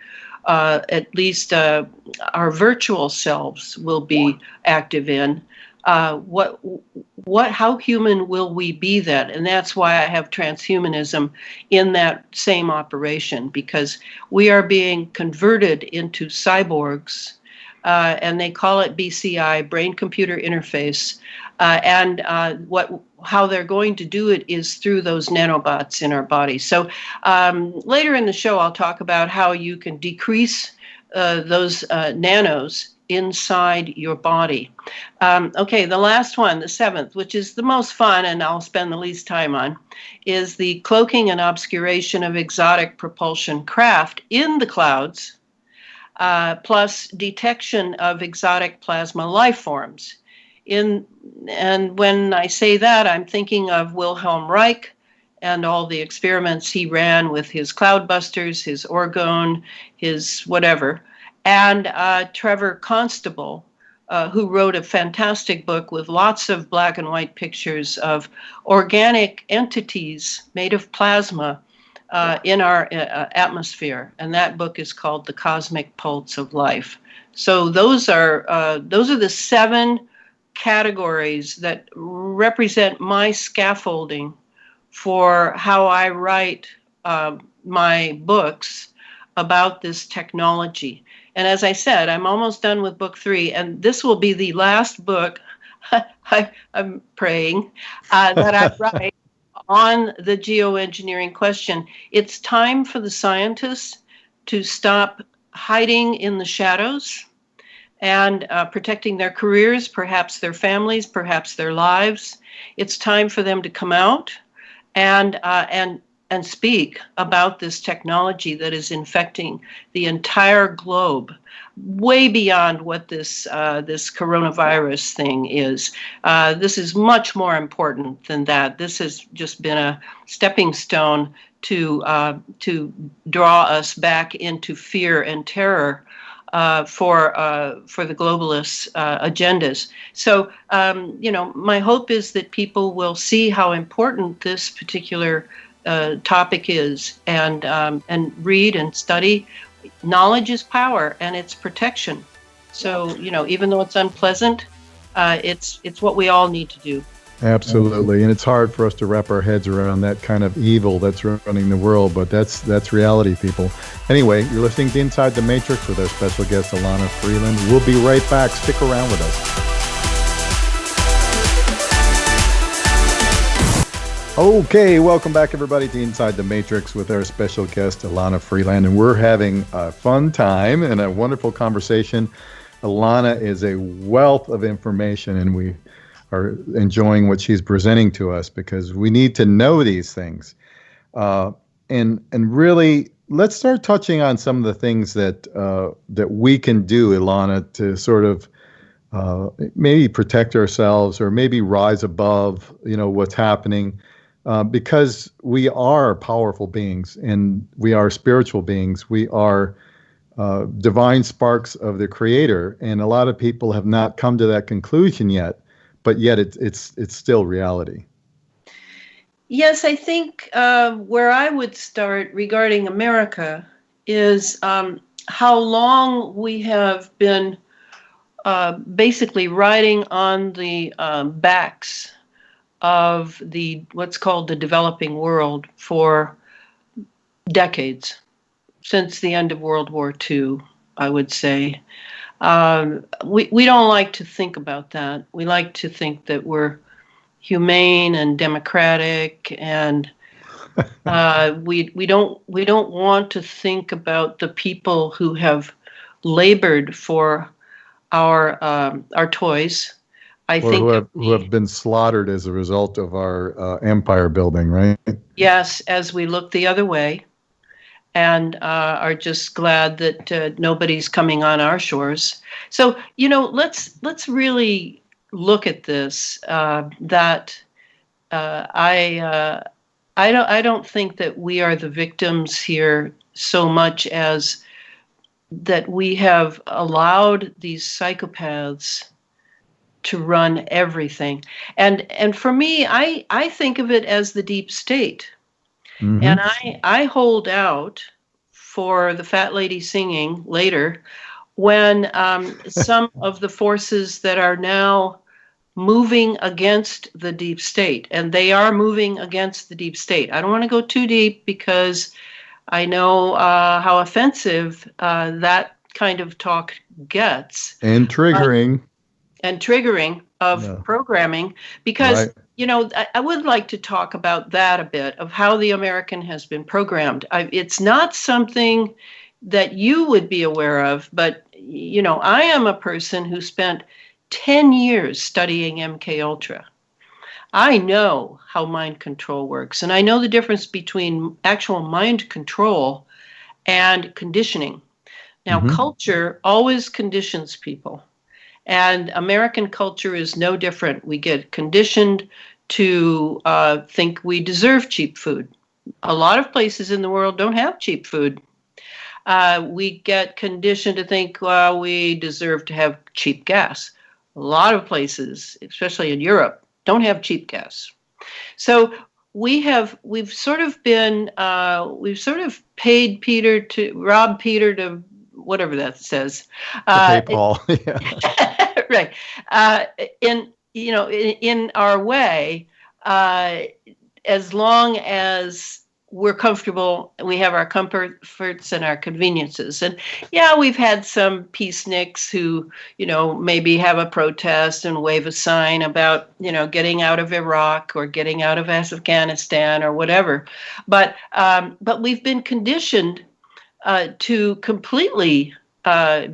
at least our virtual selves will be active in. How human will we be then? And that's why I have transhumanism in that same operation, because we are being converted into cyborgs, and they call it BCI, brain-computer interface. How they're going to do it is through those nanobots in our body. So later in the show, I'll talk about how you can decrease those nanos inside your body. Okay, the last one, the seventh, which is the most fun and I'll spend the least time on, is the cloaking and obscuration of exotic propulsion craft in the clouds, plus detection of exotic plasma life forms. And when I say that, I'm thinking of Wilhelm Reich and all the experiments he ran with his cloudbusters, his orgone, his whatever. And Trevor Constable, who wrote a fantastic book with lots of black and white pictures of organic entities made of plasma in our atmosphere. And that book is called The Cosmic Pulse of Life. So those are the 7 categories that represent my scaffolding for how I write my books about this technology. And as I said, I'm almost done with book 3, and this will be the last book, I'm praying, that I write on the geoengineering question. It's time for the scientists to stop hiding in the shadows and protecting their careers, perhaps their families, perhaps their lives. It's time for them to come out and speak about this technology that is infecting the entire globe, way beyond what this coronavirus thing is. This is much more important than that. This has just been a stepping stone to draw us back into fear and terror for the globalists' agendas. So, my hope is that people will see how important this particular topic is, and read and study. Knowledge is power, and it's protection. So, even though it's unpleasant, it's what we all need to do. Absolutely, and it's hard for us to wrap our heads around that kind of evil that's running the world, but that's reality, people. Anyway, you're listening to Inside the Matrix with our special guest, Elana Freeland. We'll be right back. Stick around with us. Okay, welcome back, everybody, to Inside the Matrix with our special guest, Elana Freeland, and we're having a fun time and a wonderful conversation. Elana is a wealth of information, and we are enjoying what she's presenting to us because we need to know these things. And really, let's start touching on some of the things that we can do, Elana, to sort of maybe protect ourselves or maybe rise above, what's happening. Because we are powerful beings and we are spiritual beings. We are divine sparks of the Creator, and a lot of people have not come to that conclusion yet. But yet, it's still reality. Yes, I think where I would start regarding America is how long we have been basically riding on the backs of what's called the developing world for decades, since the end of World War II, I would say. We don't like to think about that. We like to think that we're humane and democratic, and we don't want to think about the people who have labored for our toys. Who have been slaughtered as a result of our empire building, right? Yes, as we look the other way and are just glad that nobody's coming on our shores. So, let's really look at this. I don't think that we are the victims here so much as that we have allowed these psychopaths to run everything. And for me, I think of it as the deep state. Mm-hmm. And I hold out for the fat lady singing later when some of the forces that are now moving against the deep state, and they are moving against the deep state. I don't want to go too deep because I know how offensive that kind of talk gets. And triggering. Of programming, because, right. I would like to talk about that a bit, of how the American has been programmed. It's not something that you would be aware of, but, I am a person who spent 10 years studying MKUltra. I know how mind control works, and I know the difference between actual mind control and conditioning. Now, culture always conditions people. And American culture is no different. We get conditioned to think we deserve cheap food. A lot of places in the world don't have cheap food. We get conditioned to think, well, we deserve to have cheap gas. A lot of places, especially in Europe, don't have cheap gas. So we've sort of paid Peter to rob Peter to whatever that says. Hey, Paul. Yeah. Right. In our way, as long as we're comfortable, we have our comforts and our conveniences. And yeah, we've had some peaceniks who, maybe have a protest and wave a sign about, getting out of Iraq or getting out of Afghanistan or whatever. But we've been conditioned to completely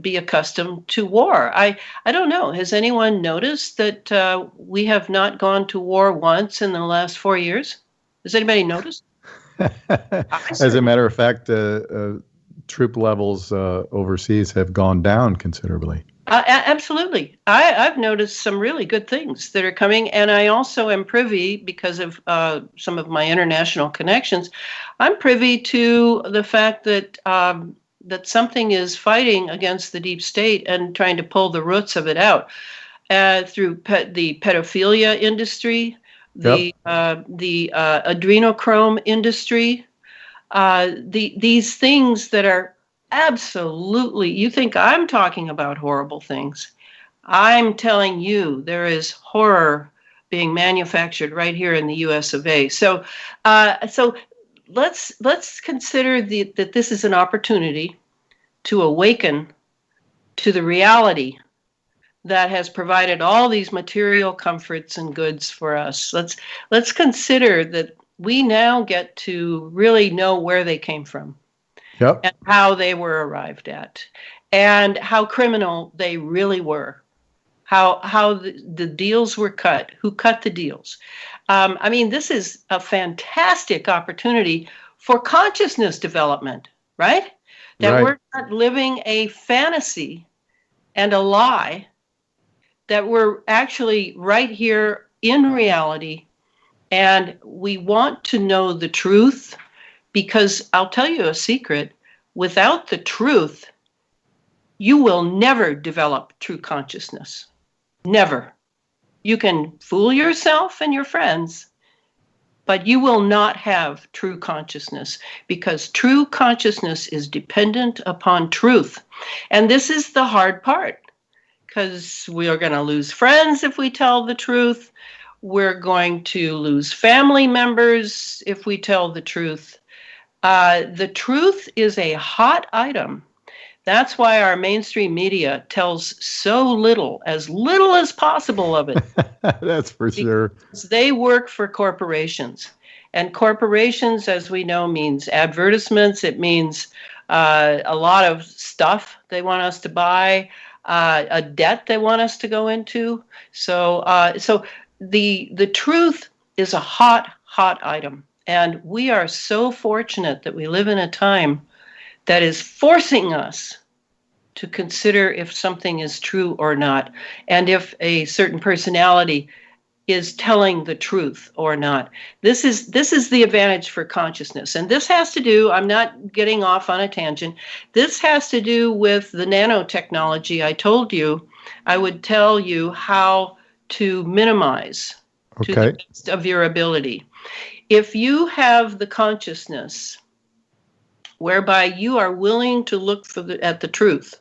be accustomed to war. I don't know. Has anyone noticed that we have not gone to war once in the last 4 years? Has anybody noticed? As a matter of fact, troop levels overseas have gone down considerably. Absolutely. I've noticed some really good things that are coming, and I also am privy, because of some of my international connections, I'm privy to the fact that that something is fighting against the deep state and trying to pull the roots of it out through the pedophilia industry, the adrenochrome industry, these things that are absolutely, you think I'm talking about horrible things. I'm telling you, there is horror being manufactured right here in the US of A. So let's consider that this is an opportunity to awaken to the reality that has provided all these material comforts and goods for us. Let's consider that we now get to really know where they came from. Yep. And how they were arrived at, and how criminal they really were, how the deals were cut, who cut the deals. This is a fantastic opportunity for consciousness development, right? That we're not living a fantasy and a lie, that we're actually right here in reality, and we want to know the truth. Because I'll tell you a secret, without the truth, you will never develop true consciousness. Never. You can fool yourself and your friends, but you will not have true consciousness, because true consciousness is dependent upon truth. And this is the hard part, because we are going to lose friends if we tell the truth. We're going to lose family members if we tell the truth. The truth is a hot item. That's why our mainstream media tells so little as possible of it. That's for sure. Because they work for corporations. And corporations, as we know, means advertisements. It means a lot of stuff they want us to buy, a debt they want us to go into. So the truth is a hot item. And we are so fortunate that we live in a time that is forcing us to consider if something is true or not, and if a certain personality is telling the truth or not. This is the advantage for consciousness. And this has to do, I'm not getting off on a tangent, this has to do with the nanotechnology. I told you, I would tell you how to minimize to the best of your ability. If you have the consciousness whereby you are willing to look at the truth,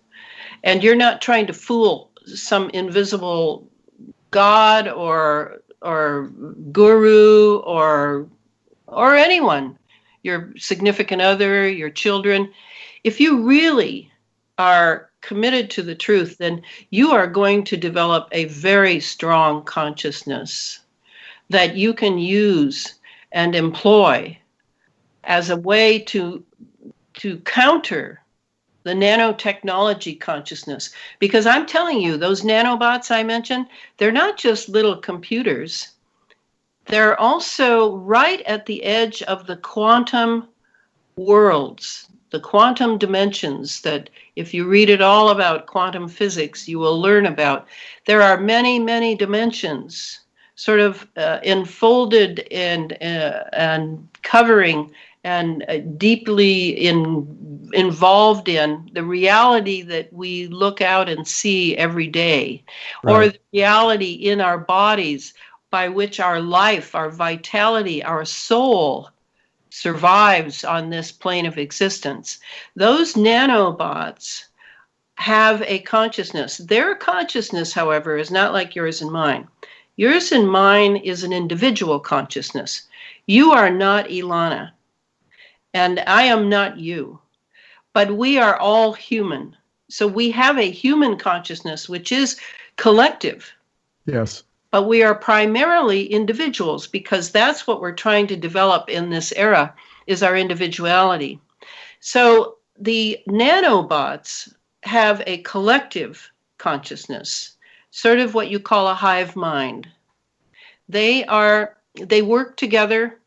and you're not trying to fool some invisible God or guru or anyone, your significant other, your children. If you really are committed to the truth, then you are going to develop a very strong consciousness that you can use and employ as a way to counter the nanotechnology consciousness. Because I'm telling you, those nanobots I mentioned, they're not just little computers. They're also right at the edge of the quantum worlds, the quantum dimensions that if you read it all about quantum physics, you will learn about. There are many, many dimensions sort of enfolded and covering and deeply involved in the reality that we look out and see every day, right, or the reality in our bodies by which our life, our vitality, our soul survives on this plane of existence. Those nanobots have a consciousness. Their consciousness, however, is not like yours and mine. Yours and mine is an individual consciousness. You are not Elana, and I am not you, but we are all human. So we have a human consciousness, which is collective. Yes. But we are primarily individuals, because that's what we're trying to develop in this era, is our individuality. So the nanobots have a collective consciousness, sort of what you call a hive mind. They work together.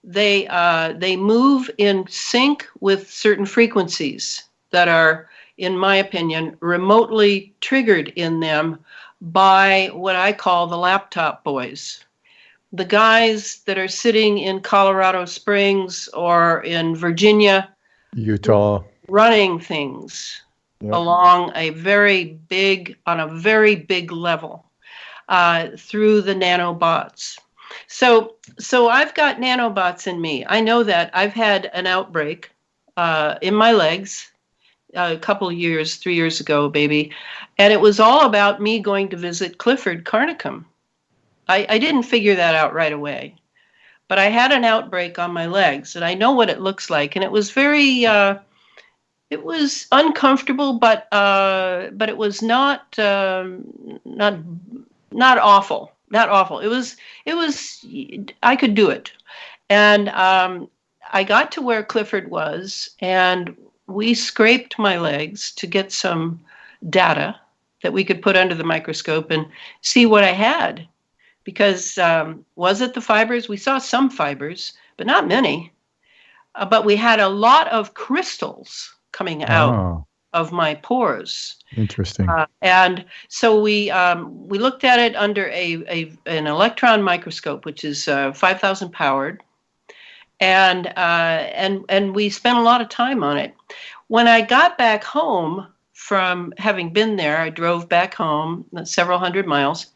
They move in sync with certain frequencies that are, in my opinion, remotely triggered in them by what I call the laptop boys. The guys that are sitting in Colorado Springs or in Virginia, Utah, running things along a very big level through the nanobots. So I've got nanobots in me. I know that. I've had an outbreak in my legs a couple of years, 3 years ago, baby. And it was all about me going to visit Clifford Carnicom. I didn't figure that out right away. But I had an outbreak on my legs, and I know what it looks like. And it was very, it was uncomfortable, but it was not awful. Not awful. It was, I could do it. And I got to where Clifford was, and we scraped my legs to get some data that we could put under the microscope and see what I had. Because was it the fibers? We saw some fibers, but not many. But we had a lot of crystals coming out of my pores. Interesting. And so we looked at it under an electron microscope, which is 5,000 powered. And we spent a lot of time on it. When I got back home from having been there, I drove back home several hundred miles,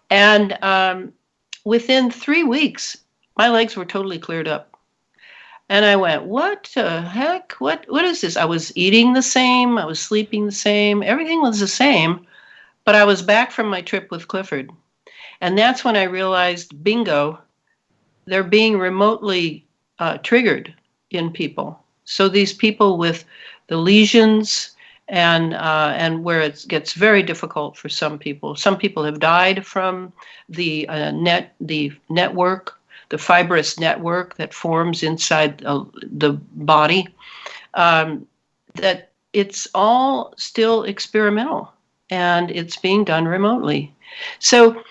and within 3 weeks, my legs were totally cleared up. And I went, what the heck? What is this? I was eating the same. I was sleeping the same. Everything was the same, but I was back from my trip with Clifford. And that's when I realized, bingo, they're being remotely triggered in people. So these people with the lesions and where it gets very difficult for some people. Some people have died from the network, the fibrous network that forms inside the body. That it's all still experimental, and it's being done remotely. So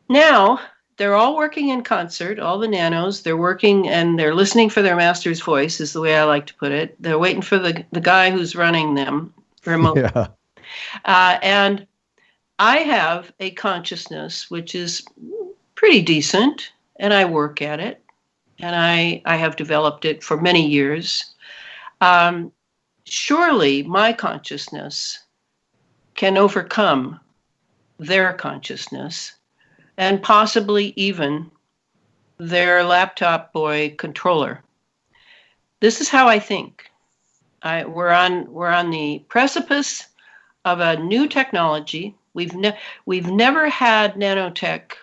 now they're all working in concert, all the nanos. They're working and they're listening for their master's voice, is the way I like to put it. They're waiting for the guy who's running them remotely. Yeah. And I have a consciousness which is pretty decent, and I work at it, and I have developed it for many years. Surely my consciousness can overcome their consciousness, and possibly even their laptop boy controller. This is how I think. We're on the precipice of a new technology. We've never had nanotech,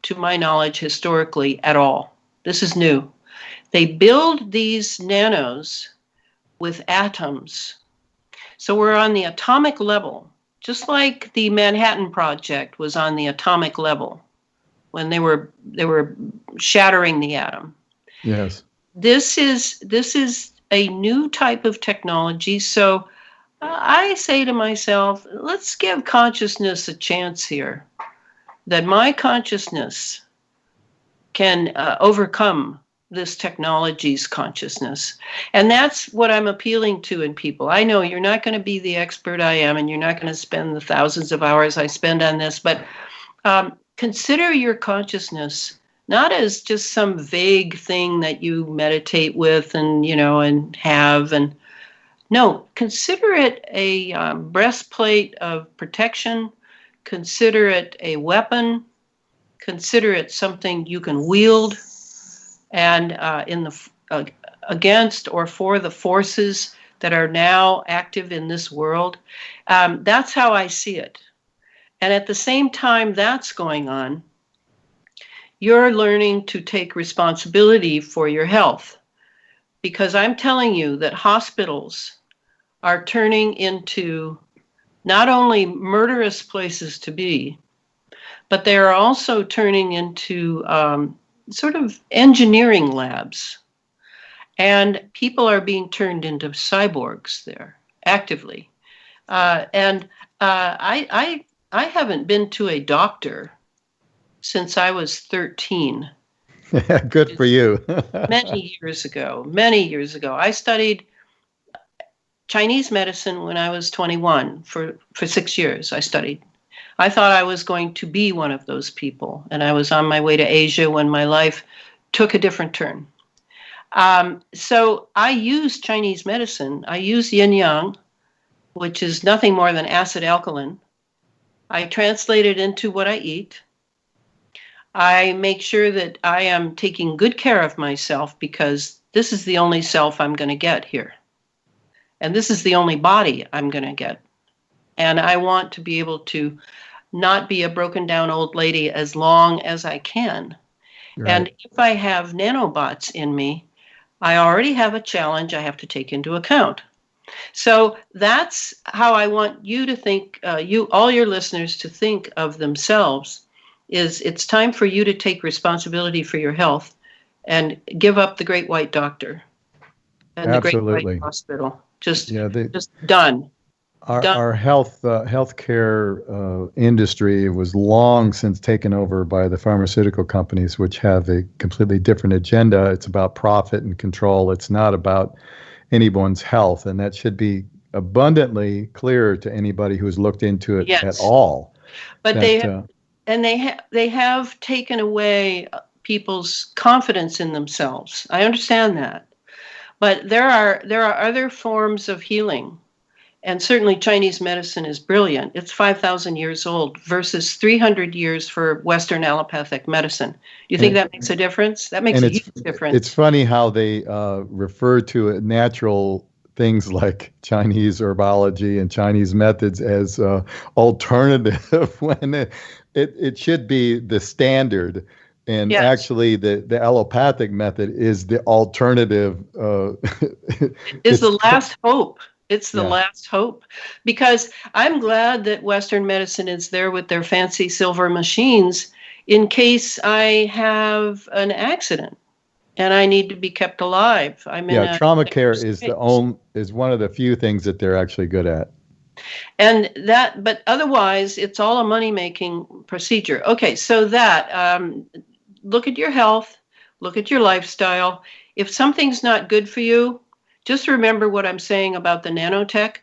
to my knowledge, historically at all. This is new. They build these nanos with atoms. So we're on the atomic level, just like the Manhattan Project was on the atomic level when they were shattering the atom. Yes. This is a new type of technology. So I say to myself, let's give consciousness a chance here, that my consciousness can overcome this technology's consciousness. And that's what I'm appealing to in people. I know you're not going to be the expert I am, and you're not going to spend the thousands of hours I spend on this, but consider your consciousness not as just some vague thing that you meditate with and, and have. And no, consider it a breastplate of protection. Consider it a weapon. Consider it something you can wield and against or for the forces that are now active in this world. That's how I see it. And at the same time that's going on, you're learning to take responsibility for your health. Because I'm telling you that hospitals are turning into not only murderous places to be, but they are also turning into sort of engineering labs. And people are being turned into cyborgs there actively. I haven't been to a doctor since I was 13. Good for you. many years ago. I studied Chinese medicine when I was 21. For 6 years I studied. I thought I was going to be one of those people, and I was on my way to Asia when my life took a different turn. So I use Chinese medicine. I use yin yang, which is nothing more than acid alkaline. I translate it into what I eat. I make sure that I am taking good care of myself, because this is the only self I'm going to get here. And this is the only body I'm going to get. And I want to be able to not be a broken down old lady as long as I can. Right. And if I have nanobots in me, I already have a challenge I have to take into account. So that's how I want you to think, all your listeners to think of themselves, is it's time for you to take responsibility for your health and give up the great white doctor and Absolutely. The great white hospital. Just done. Our healthcare industry was long since taken over by the pharmaceutical companies, which have a completely different agenda. It's about profit and control. It's not about anyone's health, and that should be abundantly clear to anybody who's looked into it at all. But they have taken away people's confidence in themselves. I understand that, but there are other forms of healing. And certainly Chinese medicine is brilliant. It's 5,000 years old versus 300 years for Western allopathic medicine. Do you think that makes a difference? That makes a huge difference. It's funny how they refer to natural things like Chinese herbology and Chinese methods as alternative when it should be the standard. And actually, the allopathic method is the alternative. Is the last hope. It's the last hope, because I'm glad that Western medicine is there with their fancy silver machines in case I have an accident and I need to be kept alive. Trauma care is one of the few things that they're actually good at. But otherwise, it's all a money-making procedure. Okay, so look at your health, look at your lifestyle. If something's not good for you, just remember what I'm saying about the nanotech.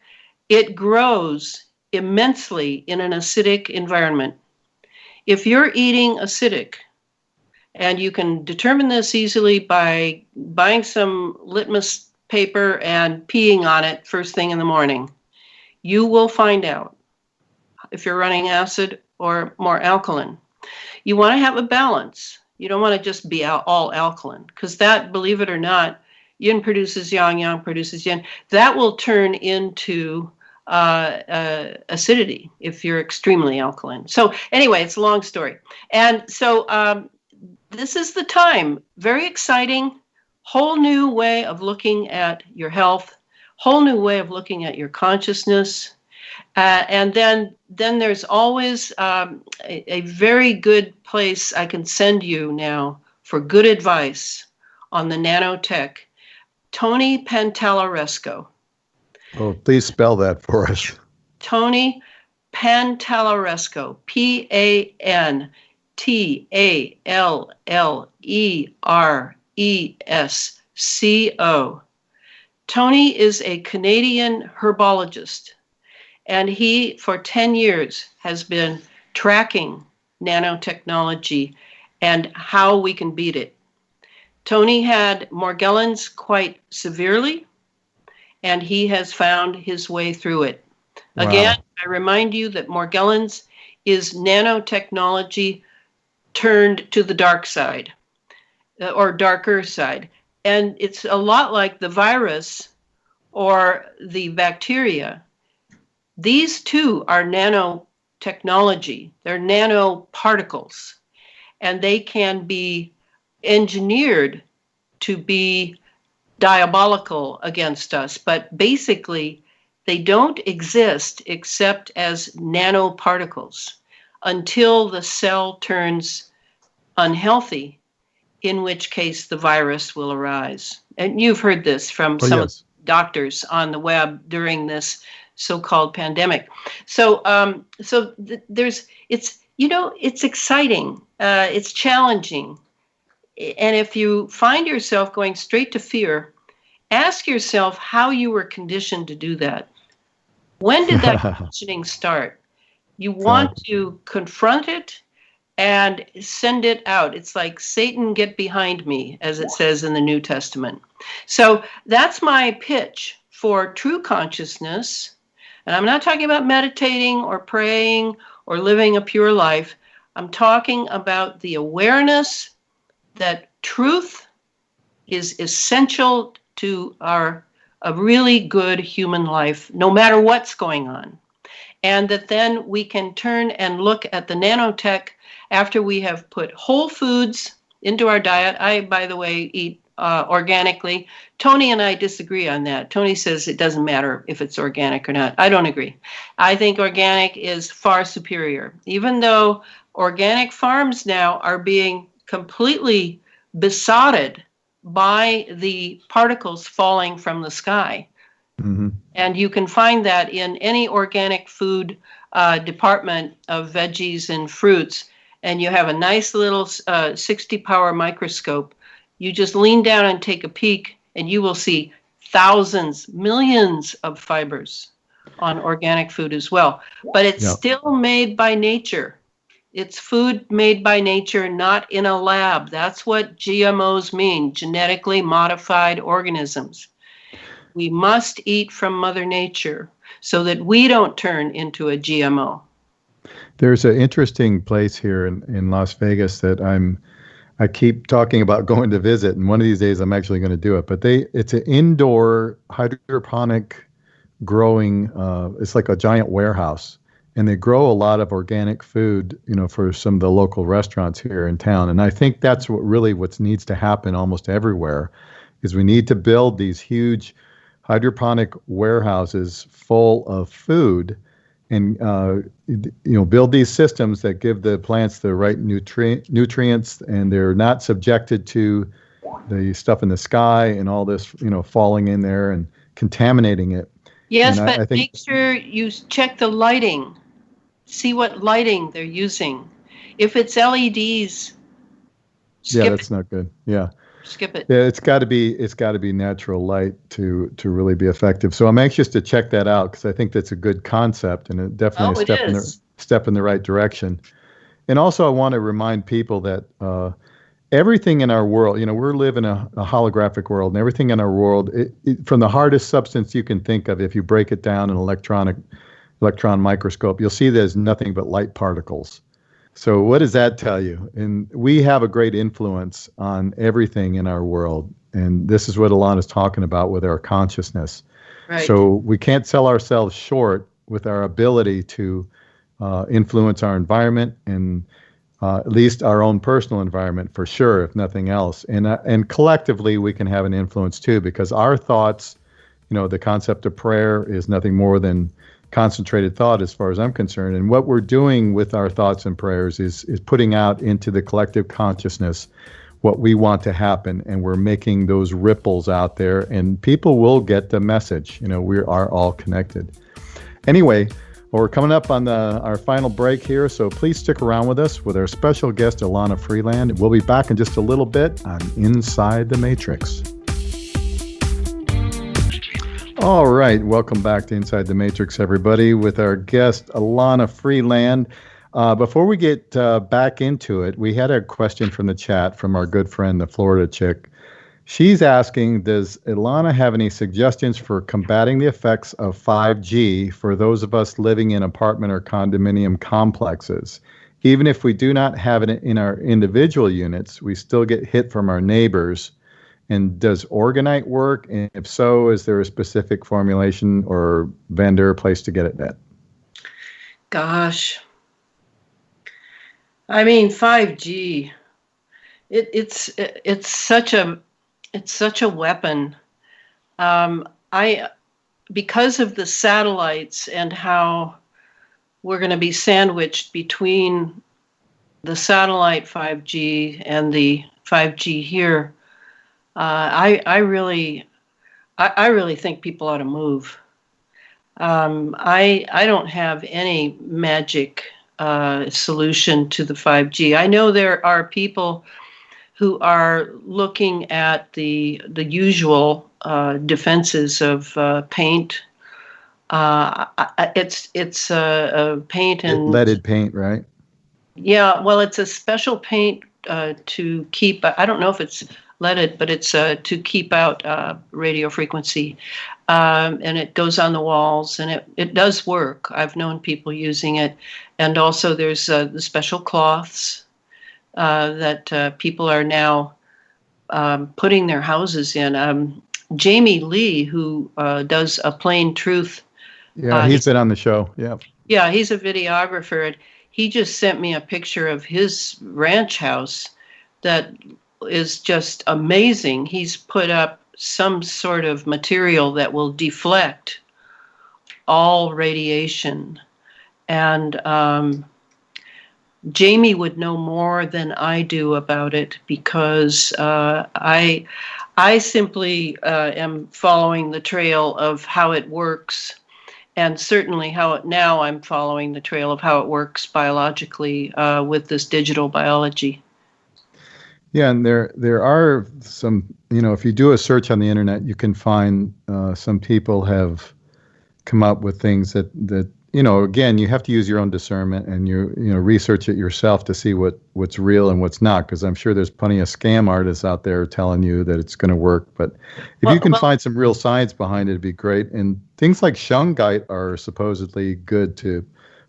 It grows immensely in an acidic environment. If you're eating acidic, and you can determine this easily by buying some litmus paper and peeing on it first thing in the morning, you will find out if you're running acid or more alkaline. You want to have a balance. You don't want to just be all alkaline, because that, believe it or not, yin produces yang, yang produces yin. That will turn into acidity if you're extremely alkaline. So anyway, it's a long story. And so this is the time. Very exciting, whole new way of looking at your health, whole new way of looking at your consciousness. And then there's always a very good place I can send you now for good advice on the nanotech. Tony Pantalaresco. Oh, please spell that for us. Tony Pantalaresco. Pantaleresco. Tony is a Canadian herbologist, and he, for 10 years, has been tracking nanotechnology and how we can beat it. Tony had Morgellons quite severely, and he has found his way through it. Wow. Again, I remind you that Morgellons is nanotechnology turned to the dark side, or darker side. And it's a lot like the virus or the bacteria. These two are nanotechnology. They're nanoparticles, and they can be engineered to be diabolical against us. But basically, they don't exist except as nanoparticles until the cell turns unhealthy, in which case the virus will arise. And you've heard this from some of the doctors on the web during this so-called pandemic. So, it's exciting, it's challenging, and if you find yourself going straight to fear, ask yourself how you were conditioned to do that. When did that conditioning start? You want to confront it and send it out. It's like Satan, get behind me, as it says in the New Testament. So that's my pitch for true consciousness. And I'm not talking about meditating or praying or living a pure life. I'm talking about the awareness that truth is essential to a really good human life, no matter what's going on. And that then we can turn and look at the nanotech after we have put whole foods into our diet. I, by the way, eat organically. Tony and I disagree on that. Tony says it doesn't matter if it's organic or not. I don't agree. I think organic is far superior, even though organic farms now are being completely besotted by the particles falling from the sky. Mm-hmm. And you can find that in any organic food department of veggies and fruits. And you have a nice little 60-power microscope. You just lean down and take a peek, and you will see thousands, millions of fibers on organic food as well. But it's still made by nature. It's food made by nature, not in a lab. That's what GMOs mean, genetically modified organisms. We must eat from Mother Nature so that we don't turn into a GMO. There's an interesting place here in Las Vegas that I keep talking about going to visit, and one of these days I'm actually going to do it. But it's an indoor hydroponic growing. It's like a giant warehouse, and they grow a lot of organic food, for some of the local restaurants here in town. And I think that's what needs to happen almost everywhere, is we need to build these huge hydroponic warehouses full of food, and build these systems that give the plants the right nutrients, and they're not subjected to the stuff in the sky and all this, falling in there and contaminating it. Yes, but I think, make sure you check the lighting. See what lighting they're using. If it's LEDs, that's not good. Yeah. Skip it. Yeah, it's got to be natural light to really be effective. So I'm anxious to check that out, because I think that's a good concept, and it definitely step in the right direction. And also, I want to remind people that everything in our world, we're living a holographic world, and everything in our world, from the hardest substance you can think of, if you break it down in an electron microscope, you'll see there's nothing but light particles. So what does that tell you? And we have a great influence on everything in our world. And this is what Elana's talking about with our consciousness. Right. So we can't sell ourselves short with our ability to influence our environment and at least our own personal environment for sure, if nothing else. And collectively, we can have an influence too, because our thoughts, the concept of prayer is nothing more than concentrated thought as far as I'm concerned. And what we're doing with our thoughts and prayers is putting out into the collective consciousness what we want to happen. And we're making those ripples out there, and people will get the message. We are all connected. Anyway, we're coming up on our final break here, so please stick around with us with our special guest, Elana Freeland. We'll be back in just a little bit on Inside the Matrix. All right, welcome back to Inside the Matrix, everybody, with our guest, Elana Freeland. Before we get back into it, we had a question from the chat from our good friend, the Florida chick. She's asking, does Elana have any suggestions for combating the effects of 5G for those of us living in apartment or condominium complexes? Even if we do not have it in our individual units, we still get hit from our neighbors. And does orgonite work? And if so, is there a specific formulation or vendor place to get it at? Gosh. I mean, 5G, it's such a weapon. Because of the satellites and how we're going to be sandwiched between the satellite 5G and the 5G here, I really think people ought to move. I don't have any magic solution to the 5G. I know there are people who are looking at the usual defenses of paint. It's a paint and leaded paint, right? Yeah, well, it's a special paint to keep. I don't know if it's leaded, but it's to keep out radio frequency, and it goes on the walls, and it does work. I've known people using it, and also there's the special cloths that people are now putting their houses in. Jamie Lee, who does A Plain Truth. Yeah, he's been on the show. Yeah. Yeah, he's a videographer, and he just sent me a picture of his ranch house that is just amazing. He's put up some sort of material that will deflect all radiation. And Jamie would know more than I do about it, because I simply am following the trail of how it works, and certainly now I'm following the trail of how it works biologically with this digital biology. Yeah, and there are some, if you do a search on the internet, you can find some people have come up with things that again, you have to use your own discernment and you research it yourself to see what's real and what's not, because I'm sure there's plenty of scam artists out there telling you that it's going to work. But if you can find some real science behind it, it'd be great. And things like shungite are supposedly good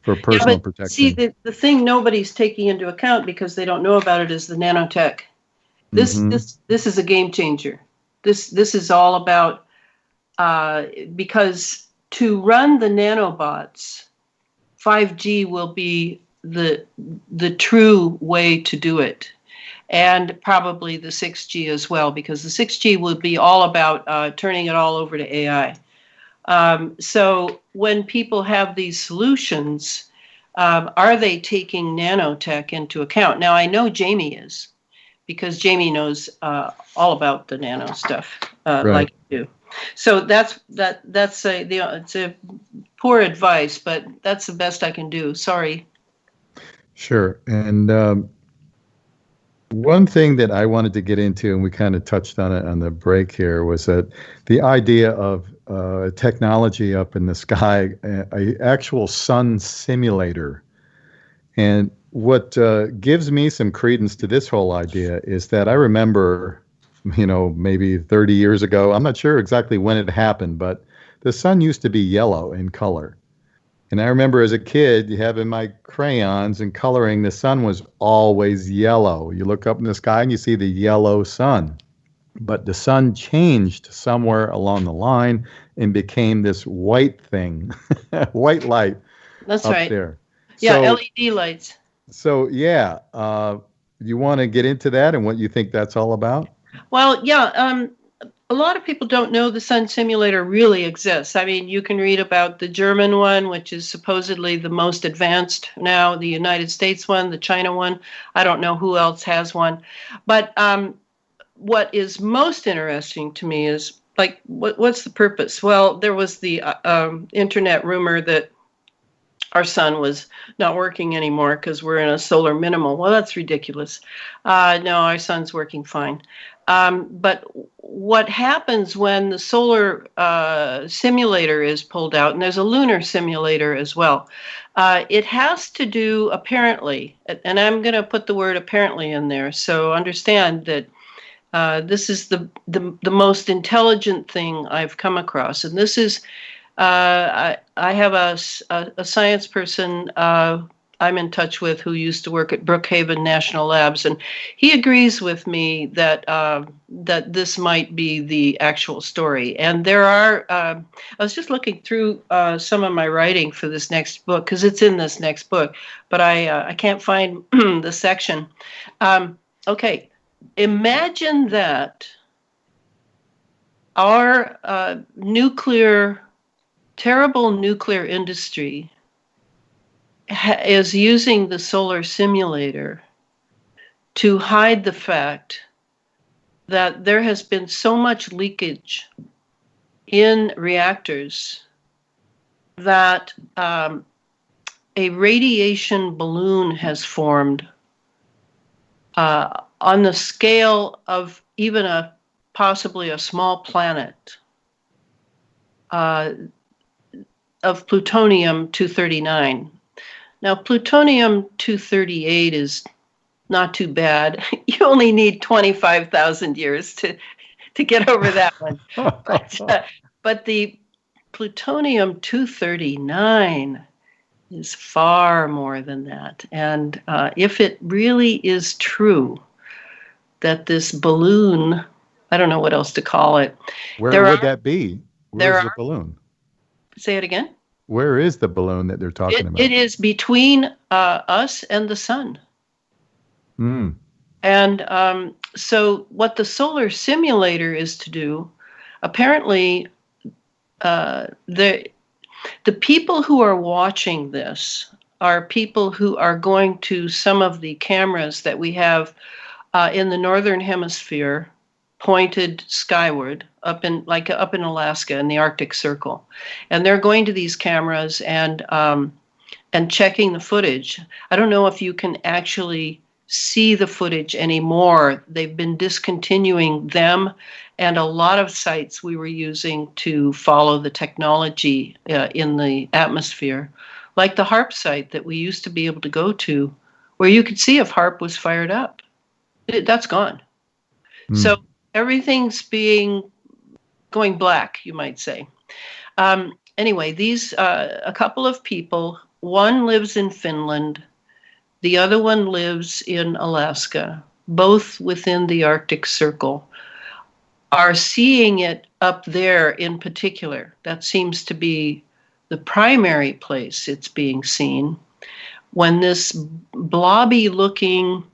for personal protection. See, the thing nobody's taking into account because they don't know about it is the nanotech. This is a game changer. This is all about because to run the nanobots, 5G will be the true way to do it, and probably the 6G as well, because the 6G will be all about turning it all over to AI. So when people have these solutions, are they taking nanotech into account? Now, I know Jamie is, because Jamie knows all about the nano stuff, right, like you do. So it's a poor advice, but that's the best I can do. Sorry. Sure. And one thing that I wanted to get into, and we kind of touched on it on the break here, was that the idea of technology up in the sky, a actual sun simulator. And what gives me some credence to this whole idea is that I remember, maybe 30 years ago, I'm not sure exactly when it happened, but the sun used to be yellow in color. And I remember as a kid having my crayons and coloring, the sun was always yellow. You look up in the sky and you see the yellow sun. But the sun changed somewhere along the line and became this white thing, white light That's up right. there. Yeah, So, LED lights. so yeah, you want to get into that and what you think that's all about? Well, yeah, a lot of people don't know the sun simulator really exists. I mean, you can read about the German one, which is supposedly the most advanced now, the United States one, the China one. I don't know who else has one. But what is most interesting to me is, like, what's the purpose? Well, there was the internet rumor that our sun was not working anymore because we're in a solar minimal. Well, that's ridiculous. No, our sun's working fine. But what happens when the solar simulator is pulled out, and there's a lunar simulator as well, it has to do, apparently, and I'm going to put the word apparently in there, so understand that this is the most intelligent thing I've come across. And this is, I have a science person I'm in touch with who used to work at Brookhaven National Labs, and he agrees with me that that this might be the actual story. And there are, I was just looking through some of my writing for this next book, because it's in this next book, but I can't find the section. Okay, imagine that our terrible nuclear industry is using the solar simulator to hide the fact that there has been so much leakage in reactors that a radiation balloon has formed on the scale of even possibly a small planet of plutonium-239. Now, plutonium-238 is not too bad. You only need 25,000 years to get over that one. But the plutonium-239 is far more than that. And if it really is true that this balloon, I don't know what else to call it. Where would that be? Where's the balloon? Say it again. Where is the balloon that they're talking about? It is between us and the sun. Mm. And so what the solar simulator is to do, apparently the people who are watching this are people who are going to some of the cameras that we have in the northern hemisphere, pointed skyward up in Alaska in the Arctic Circle, and they're going to these cameras and checking the footage. I don't know if you can actually see the footage anymore. They've been discontinuing them, and a lot of sites we were using to follow the technology in the atmosphere, like the Harp site that we used to be able to go to, where you could see if Harp was fired up. That's gone. So everything's going black, you might say. Anyway, these a couple of people, one lives in Finland, the other one lives in Alaska, both within the Arctic Circle, are seeing it up there in particular. That seems to be the primary place it's being seen. When this blobby looking,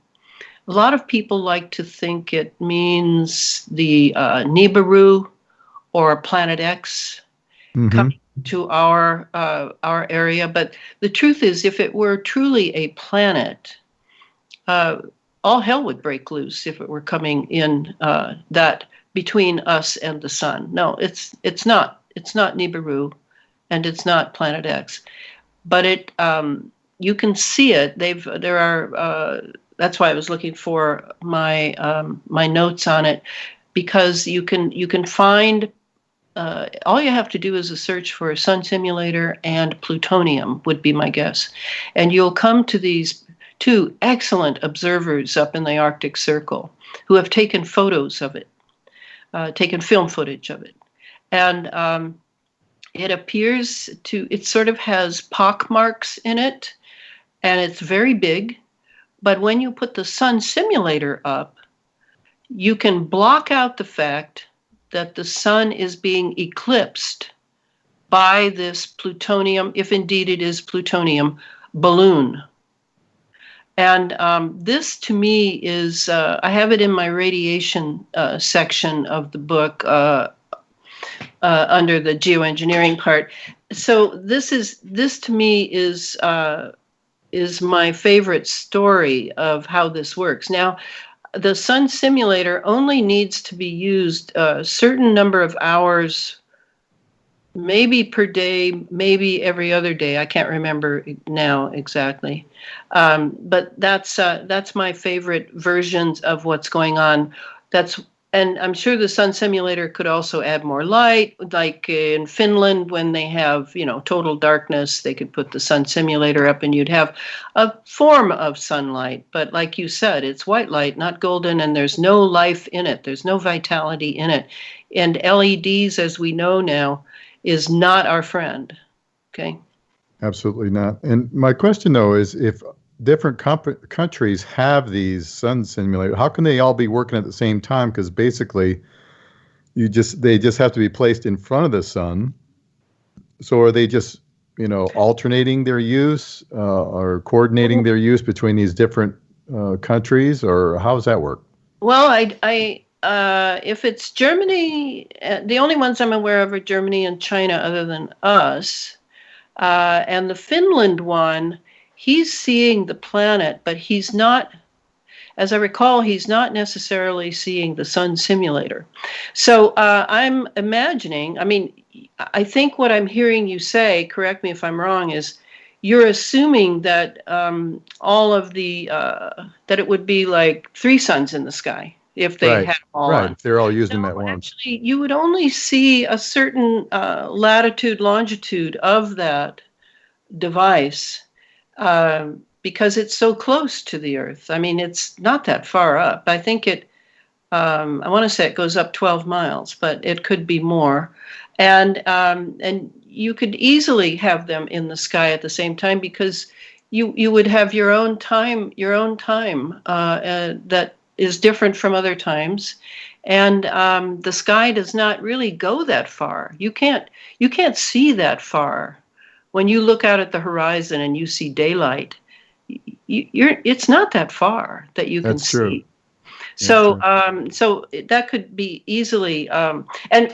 a lot of people like to think it means the Nibiru or Planet X coming to our area. But the truth is, if it were truly a planet, all hell would break loose if it were coming in that between us and the sun. No, it's not. It's not Nibiru, and it's not Planet X. But it you can see it. There are. That's why I was looking for my notes on it, because you can find. All you have to do is a search for a sun simulator and plutonium would be my guess, and you'll come to these two excellent observers up in the Arctic Circle who have taken photos of it, taken film footage of it, and it appears to, it sort of has pock marks in it, and it's very big. But when you put the sun simulator up, you can block out the fact that the sun is being eclipsed by this plutonium, if indeed it is plutonium, balloon. And this to me is, I have it in my radiation section of the book under the geoengineering part. So this to me is my favorite story of how this works. Now, the sun simulator only needs to be used a certain number of hours, maybe per day, maybe every other day. I can't remember now exactly. But that's my favorite versions of what's going on. And I'm sure the sun simulator could also add more light. Like in Finland, when they have, total darkness, they could put the sun simulator up and you'd have a form of sunlight. But like you said, it's white light, not golden, and there's no life in it. There's no vitality in it. And LEDs, as we know now, is not our friend. Okay? Absolutely not. And my question, though, is if different countries have these sun simulators, how can they all be working at the same time? Because basically, they just have to be placed in front of the sun. So are they just, alternating their use or coordinating their use between these different countries, or how does that work? Well, if it's Germany, the only ones I'm aware of are Germany and China other than us. And the Finland one, he's seeing the planet, but he's not, as I recall, he's not necessarily seeing the sun simulator. So I'm imagining, I think what I'm hearing you say, correct me if I'm wrong, is you're assuming that all of the, that it would be like 3 suns in the sky. If they had them all on. If they're all used them at once. Actually, you would only see a certain latitude, longitude of that device because it's so close to the Earth. It's not that far up. I think I want to say it goes up 12 miles, but it could be more. And you could easily have them in the sky at the same time because you would have your own time that is different from other times, and the sky does not really go that far. You can't see that far. When you look out at the horizon and you see daylight, it's not that far that you can see. True. So so that could be easily and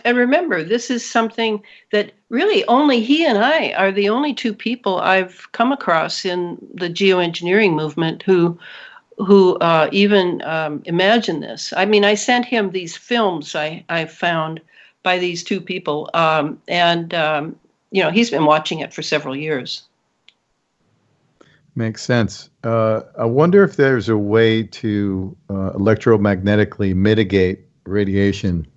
remember, this is something that really only he and I are the only 2 people I've come across in the geoengineering movement who even imagine this. I sent him these films I found by these 2 people, and he's been watching it for several years. Makes sense. I wonder if there's a way to electromagnetically mitigate radiation.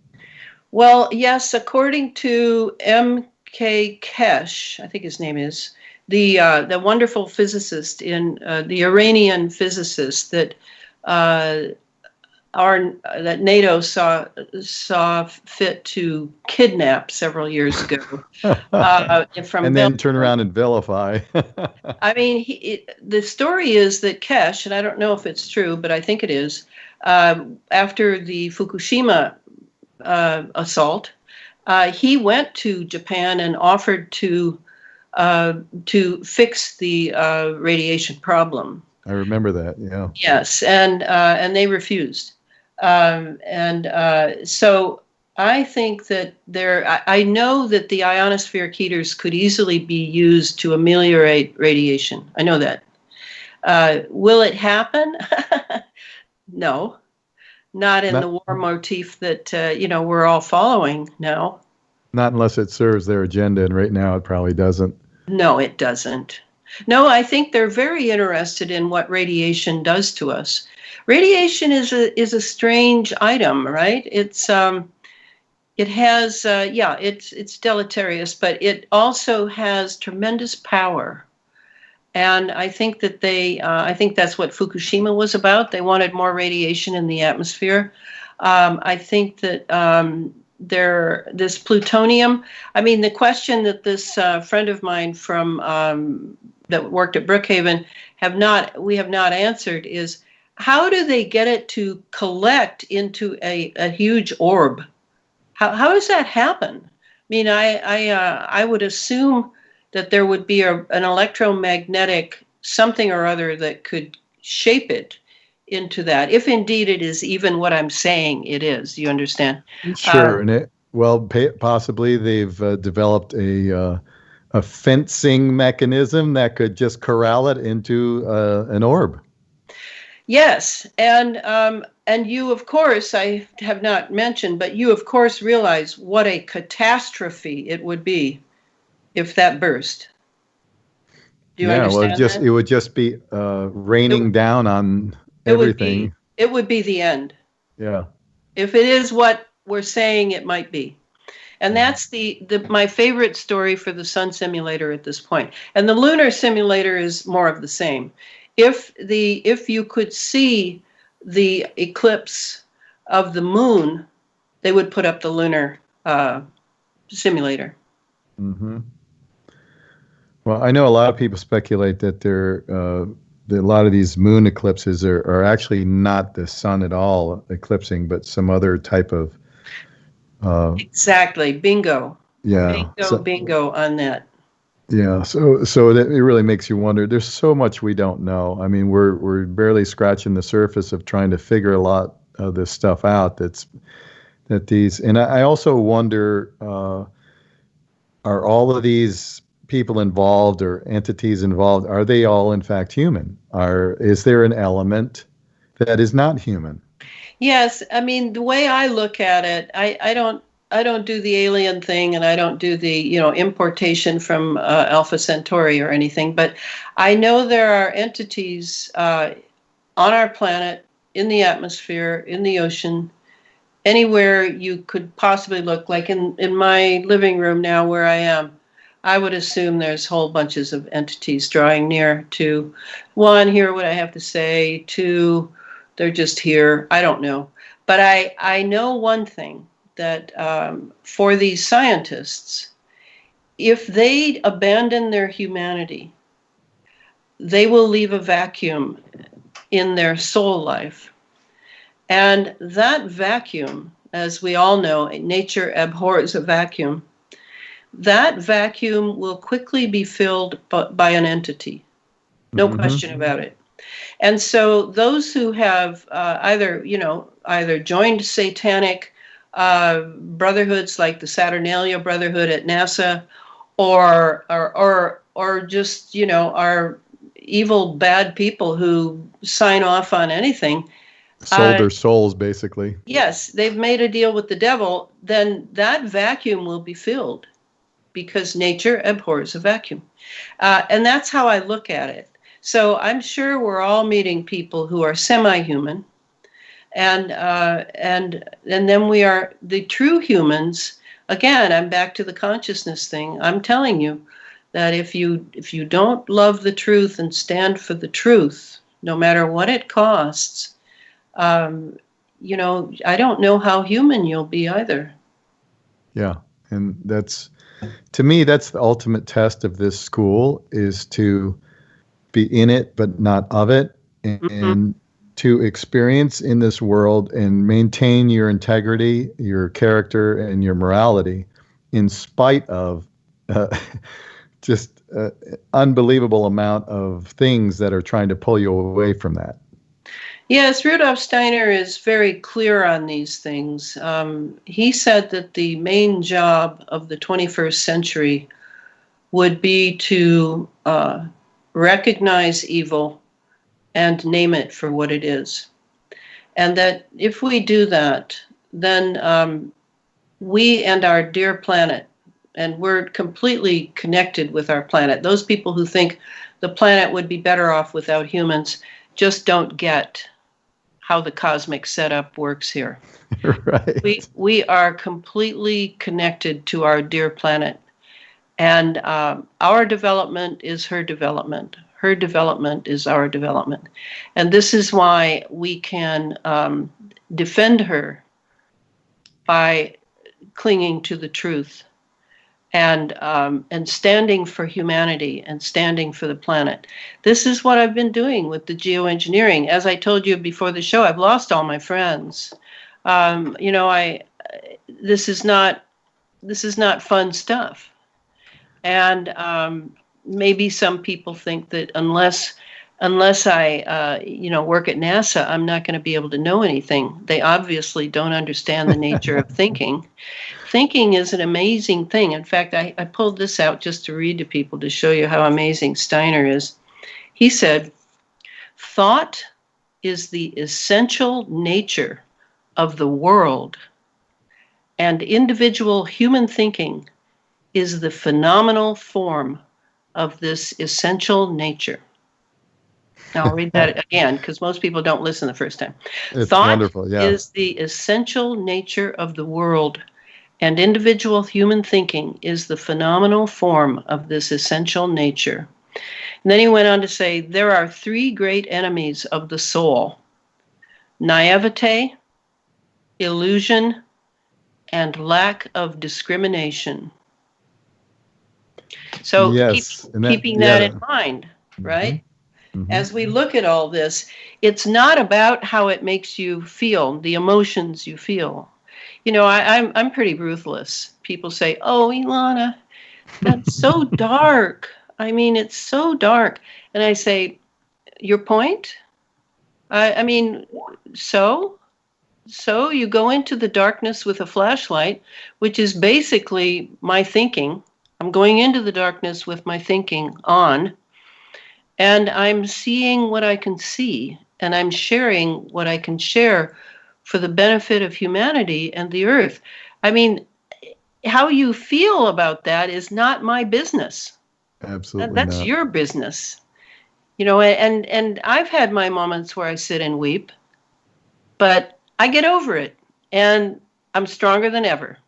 Well, yes, according to M.K. Kesh, I think his name is, the wonderful physicist the Iranian physicist that that NATO saw fit to kidnap several years ago, and then turn around and vilify. The story is that Kesh, and I don't know if it's true, but I think it is, after the Fukushima assault, he went to Japan and offered to fix the radiation problem. I remember that. Yeah. Yes, and they refused, so I think that I know that the ionospheric heaters could easily be used to ameliorate radiation. I know that. Will it happen? No, not in the war motif that we're all following. No. Not unless it serves their agenda, and right now it probably doesn't. No, it doesn't. No, I think they're very interested in what radiation does to us. Radiation is a strange item, right? It's it's deleterious, but it also has tremendous power. And I think that I think that's what Fukushima was about. They wanted more radiation in the atmosphere. I think that this plutonium. I mean, the question that this friend of mine from that worked at Brookhaven we have not answered is, how do they get it to collect into a huge orb? How does that happen? I mean, I would assume that there would be an electromagnetic something or other that could shape it into that, if indeed it is even what I'm saying it is. You understand? Sure. Possibly they've developed a fencing mechanism that could just corral it into an orb. Yes, and you, of course, I have not mentioned, but you, of course, realize what a catastrophe it would be if that burst. Do you understand that? It would just be raining down on everything. It would be the end. Yeah. If it is what we're saying it might be. And that's my favorite story for the sun simulator at this point. And the lunar simulator is more of the same. If you could see the eclipse of the moon, they would put up the lunar simulator. Mm-hmm. Well, I know a lot of people speculate that a lot of these moon eclipses are actually not the sun at all eclipsing, but some other type of. Exactly. Bingo. Yeah. Bingo on that. Yeah. So that it really makes you wonder. There's so much we don't know. I mean, we're barely scratching the surface of trying to figure a lot of this stuff out. And I also wonder, are all of these people involved or entities involved, are they all in fact human? Is there an element that is not human? Yes, I mean, the way I look at it, I don't do the alien thing, and I don't do the importation from Alpha Centauri or anything, but I know there are entities on our planet, in the atmosphere, in the ocean, anywhere you could possibly look. Like in my living room now where I am, I would assume there's whole bunches of entities drawing near to, one, hear what I have to say, two, they're just here. I don't know. But I know one thing, that for these scientists, if they abandon their humanity, they will leave a vacuum in their soul life. And that vacuum, as we all know, nature abhors a vacuum. That vacuum will quickly be filled by an entity. No question about it. And so those who have either joined satanic brotherhoods like the Saturnalia Brotherhood at NASA, or just are evil bad people who sign off on anything, sold their souls basically. Yes, they've made a deal with the devil. Then that vacuum will be filled, because nature abhors a vacuum, and that's how I look at it. So I'm sure we're all meeting people who are semi-human, and then we are the true humans. Again, I'm back to the consciousness thing. I'm telling you that if you don't love the truth and stand for the truth, no matter what it costs, I don't know how human you'll be either. Yeah, and to me, that's the ultimate test of this school, is to be in it but not of it, and to experience in this world and maintain your integrity, your character, and your morality in spite of just unbelievable amount of things that are trying to pull you away from that. Yes, Rudolf Steiner is very clear on these things. He said that the main job of the 21st century would be to recognize evil and name it for what it is. And that if we do that, then we and our dear planet, and we're completely connected with our planet. Those people who think the planet would be better off without humans just don't get how the cosmic setup works here. Right. We are completely connected to our dear planet. And our development is her development. Her development is our development. And this is why we can defend her by clinging to the truth, and standing for humanity and standing for the planet. This is what I've been doing with the geoengineering. As I told you before the show, I've lost all my friends. This is not fun stuff. And maybe some people think that unless I work at NASA, I'm not going to be able to know anything. They obviously don't understand the nature of thinking. Thinking is an amazing thing. In fact, I pulled this out just to read to people to show you how amazing Steiner is. He said, "Thought is the essential nature of the world, and individual human thinking is the phenomenal form of this essential nature." Now, I'll read that again, because most people don't listen the first time. It's Thought wonderful, yeah. is the essential nature of the world, and individual human thinking is the phenomenal form of this essential nature. And then he went on to say, there are three great enemies of the soul: naivete, illusion, and lack of discrimination. So yes, keeping that in mind, right? Mm-hmm. As we look at all this, it's not about how it makes you feel, the emotions you feel. I'm pretty ruthless. People say, "Oh, Elana, that's so dark. I mean, it's so dark." And I say, "Your point? So you go into the darkness with a flashlight, which is basically my thinking. I'm going into the darkness with my thinking on, and I'm seeing what I can see, and I'm sharing what I can share for the benefit of humanity and the earth." I mean, how you feel about that is not my business. Absolutely That's not. your business. And I've had my moments where I sit and weep, but I get over it, and I'm stronger than ever.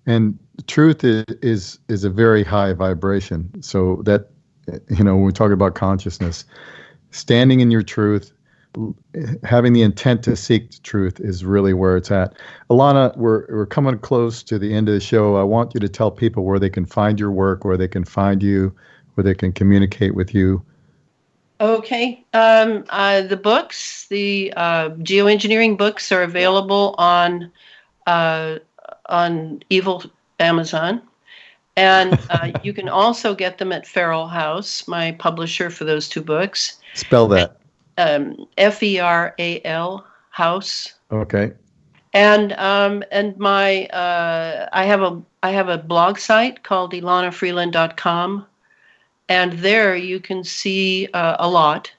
And truth is a very high vibration. So that, when we talk about consciousness, standing in your truth, having the intent to seek the truth is really where it's at. Elana, we're coming close to the end of the show. I want you to tell people where they can find your work, where they can find you, where they can communicate with you. Okay. The books, the geoengineering books, are available on Evil Amazon. And you can also get them at Feral House, my publisher for those two books. Spell that. Feral House. Okay. And my I have a blog site called elanafreeland.com, and there you can see a lot.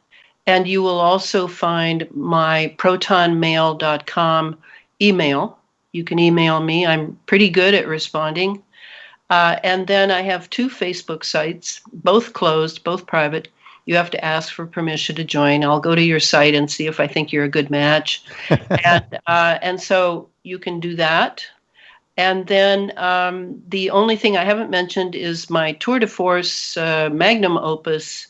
And you will also find my protonmail.com email. You can email me. I'm pretty good at responding. And then I have two Facebook sites, both closed, both private. You have to ask for permission to join. I'll go to your site and see if I think you're a good match. And so you can do that. And then the only thing I haven't mentioned is my tour de force magnum opus,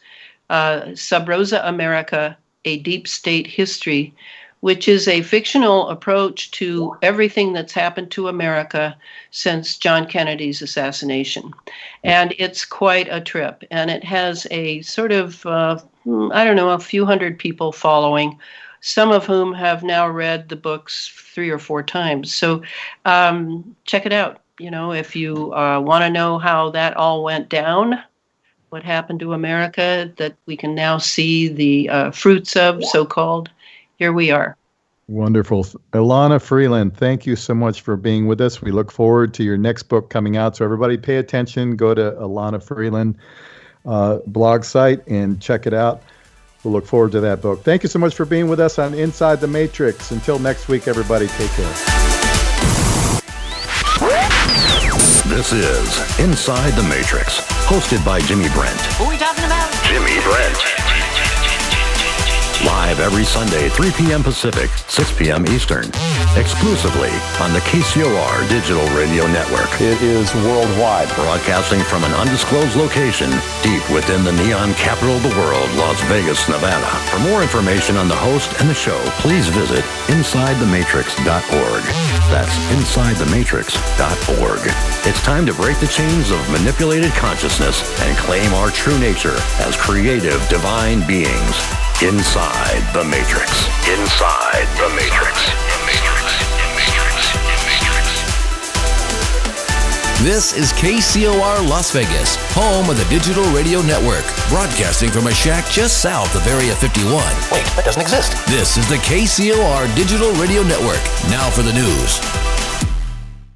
Subrosa America, A Deep State History, which is a fictional approach to everything that's happened to America since John Kennedy's assassination. And it's quite a trip. And it has a sort of, a few hundred people following, some of whom have now read the books 3 or 4 times. So check it out. If you want to know how that all went down, what happened to America, that we can now see the fruits of, so-called, here we are. Wonderful. Elana Freeland, thank you so much for being with us. We look forward to your next book coming out. So everybody pay attention. Go to Elana Freeland blog site and check it out. We'll look forward to that book. Thank you so much for being with us on Inside the Matrix. Until next week, everybody, take care. This is Inside the Matrix, hosted by Jimmy Brent. Who are we talking about? Jimmy Brent. Live every Sunday, 3 p.m. Pacific, 6 p.m. Eastern. Exclusively on the KCOR Digital Radio Network. It is worldwide. Broadcasting from an undisclosed location deep within the neon capital of the world, Las Vegas, Nevada. For more information on the host and the show, please visit InsideTheMatrix.org. That's InsideTheMatrix.org. It's time to break the chains of manipulated consciousness and claim our true nature as creative divine beings. Inside the Matrix. Inside the Matrix. This is KCOR Las Vegas, home of the Digital Radio Network, broadcasting from a shack just south of Area 51. Wait, that doesn't exist. This is the KCOR Digital Radio Network. Now for the news.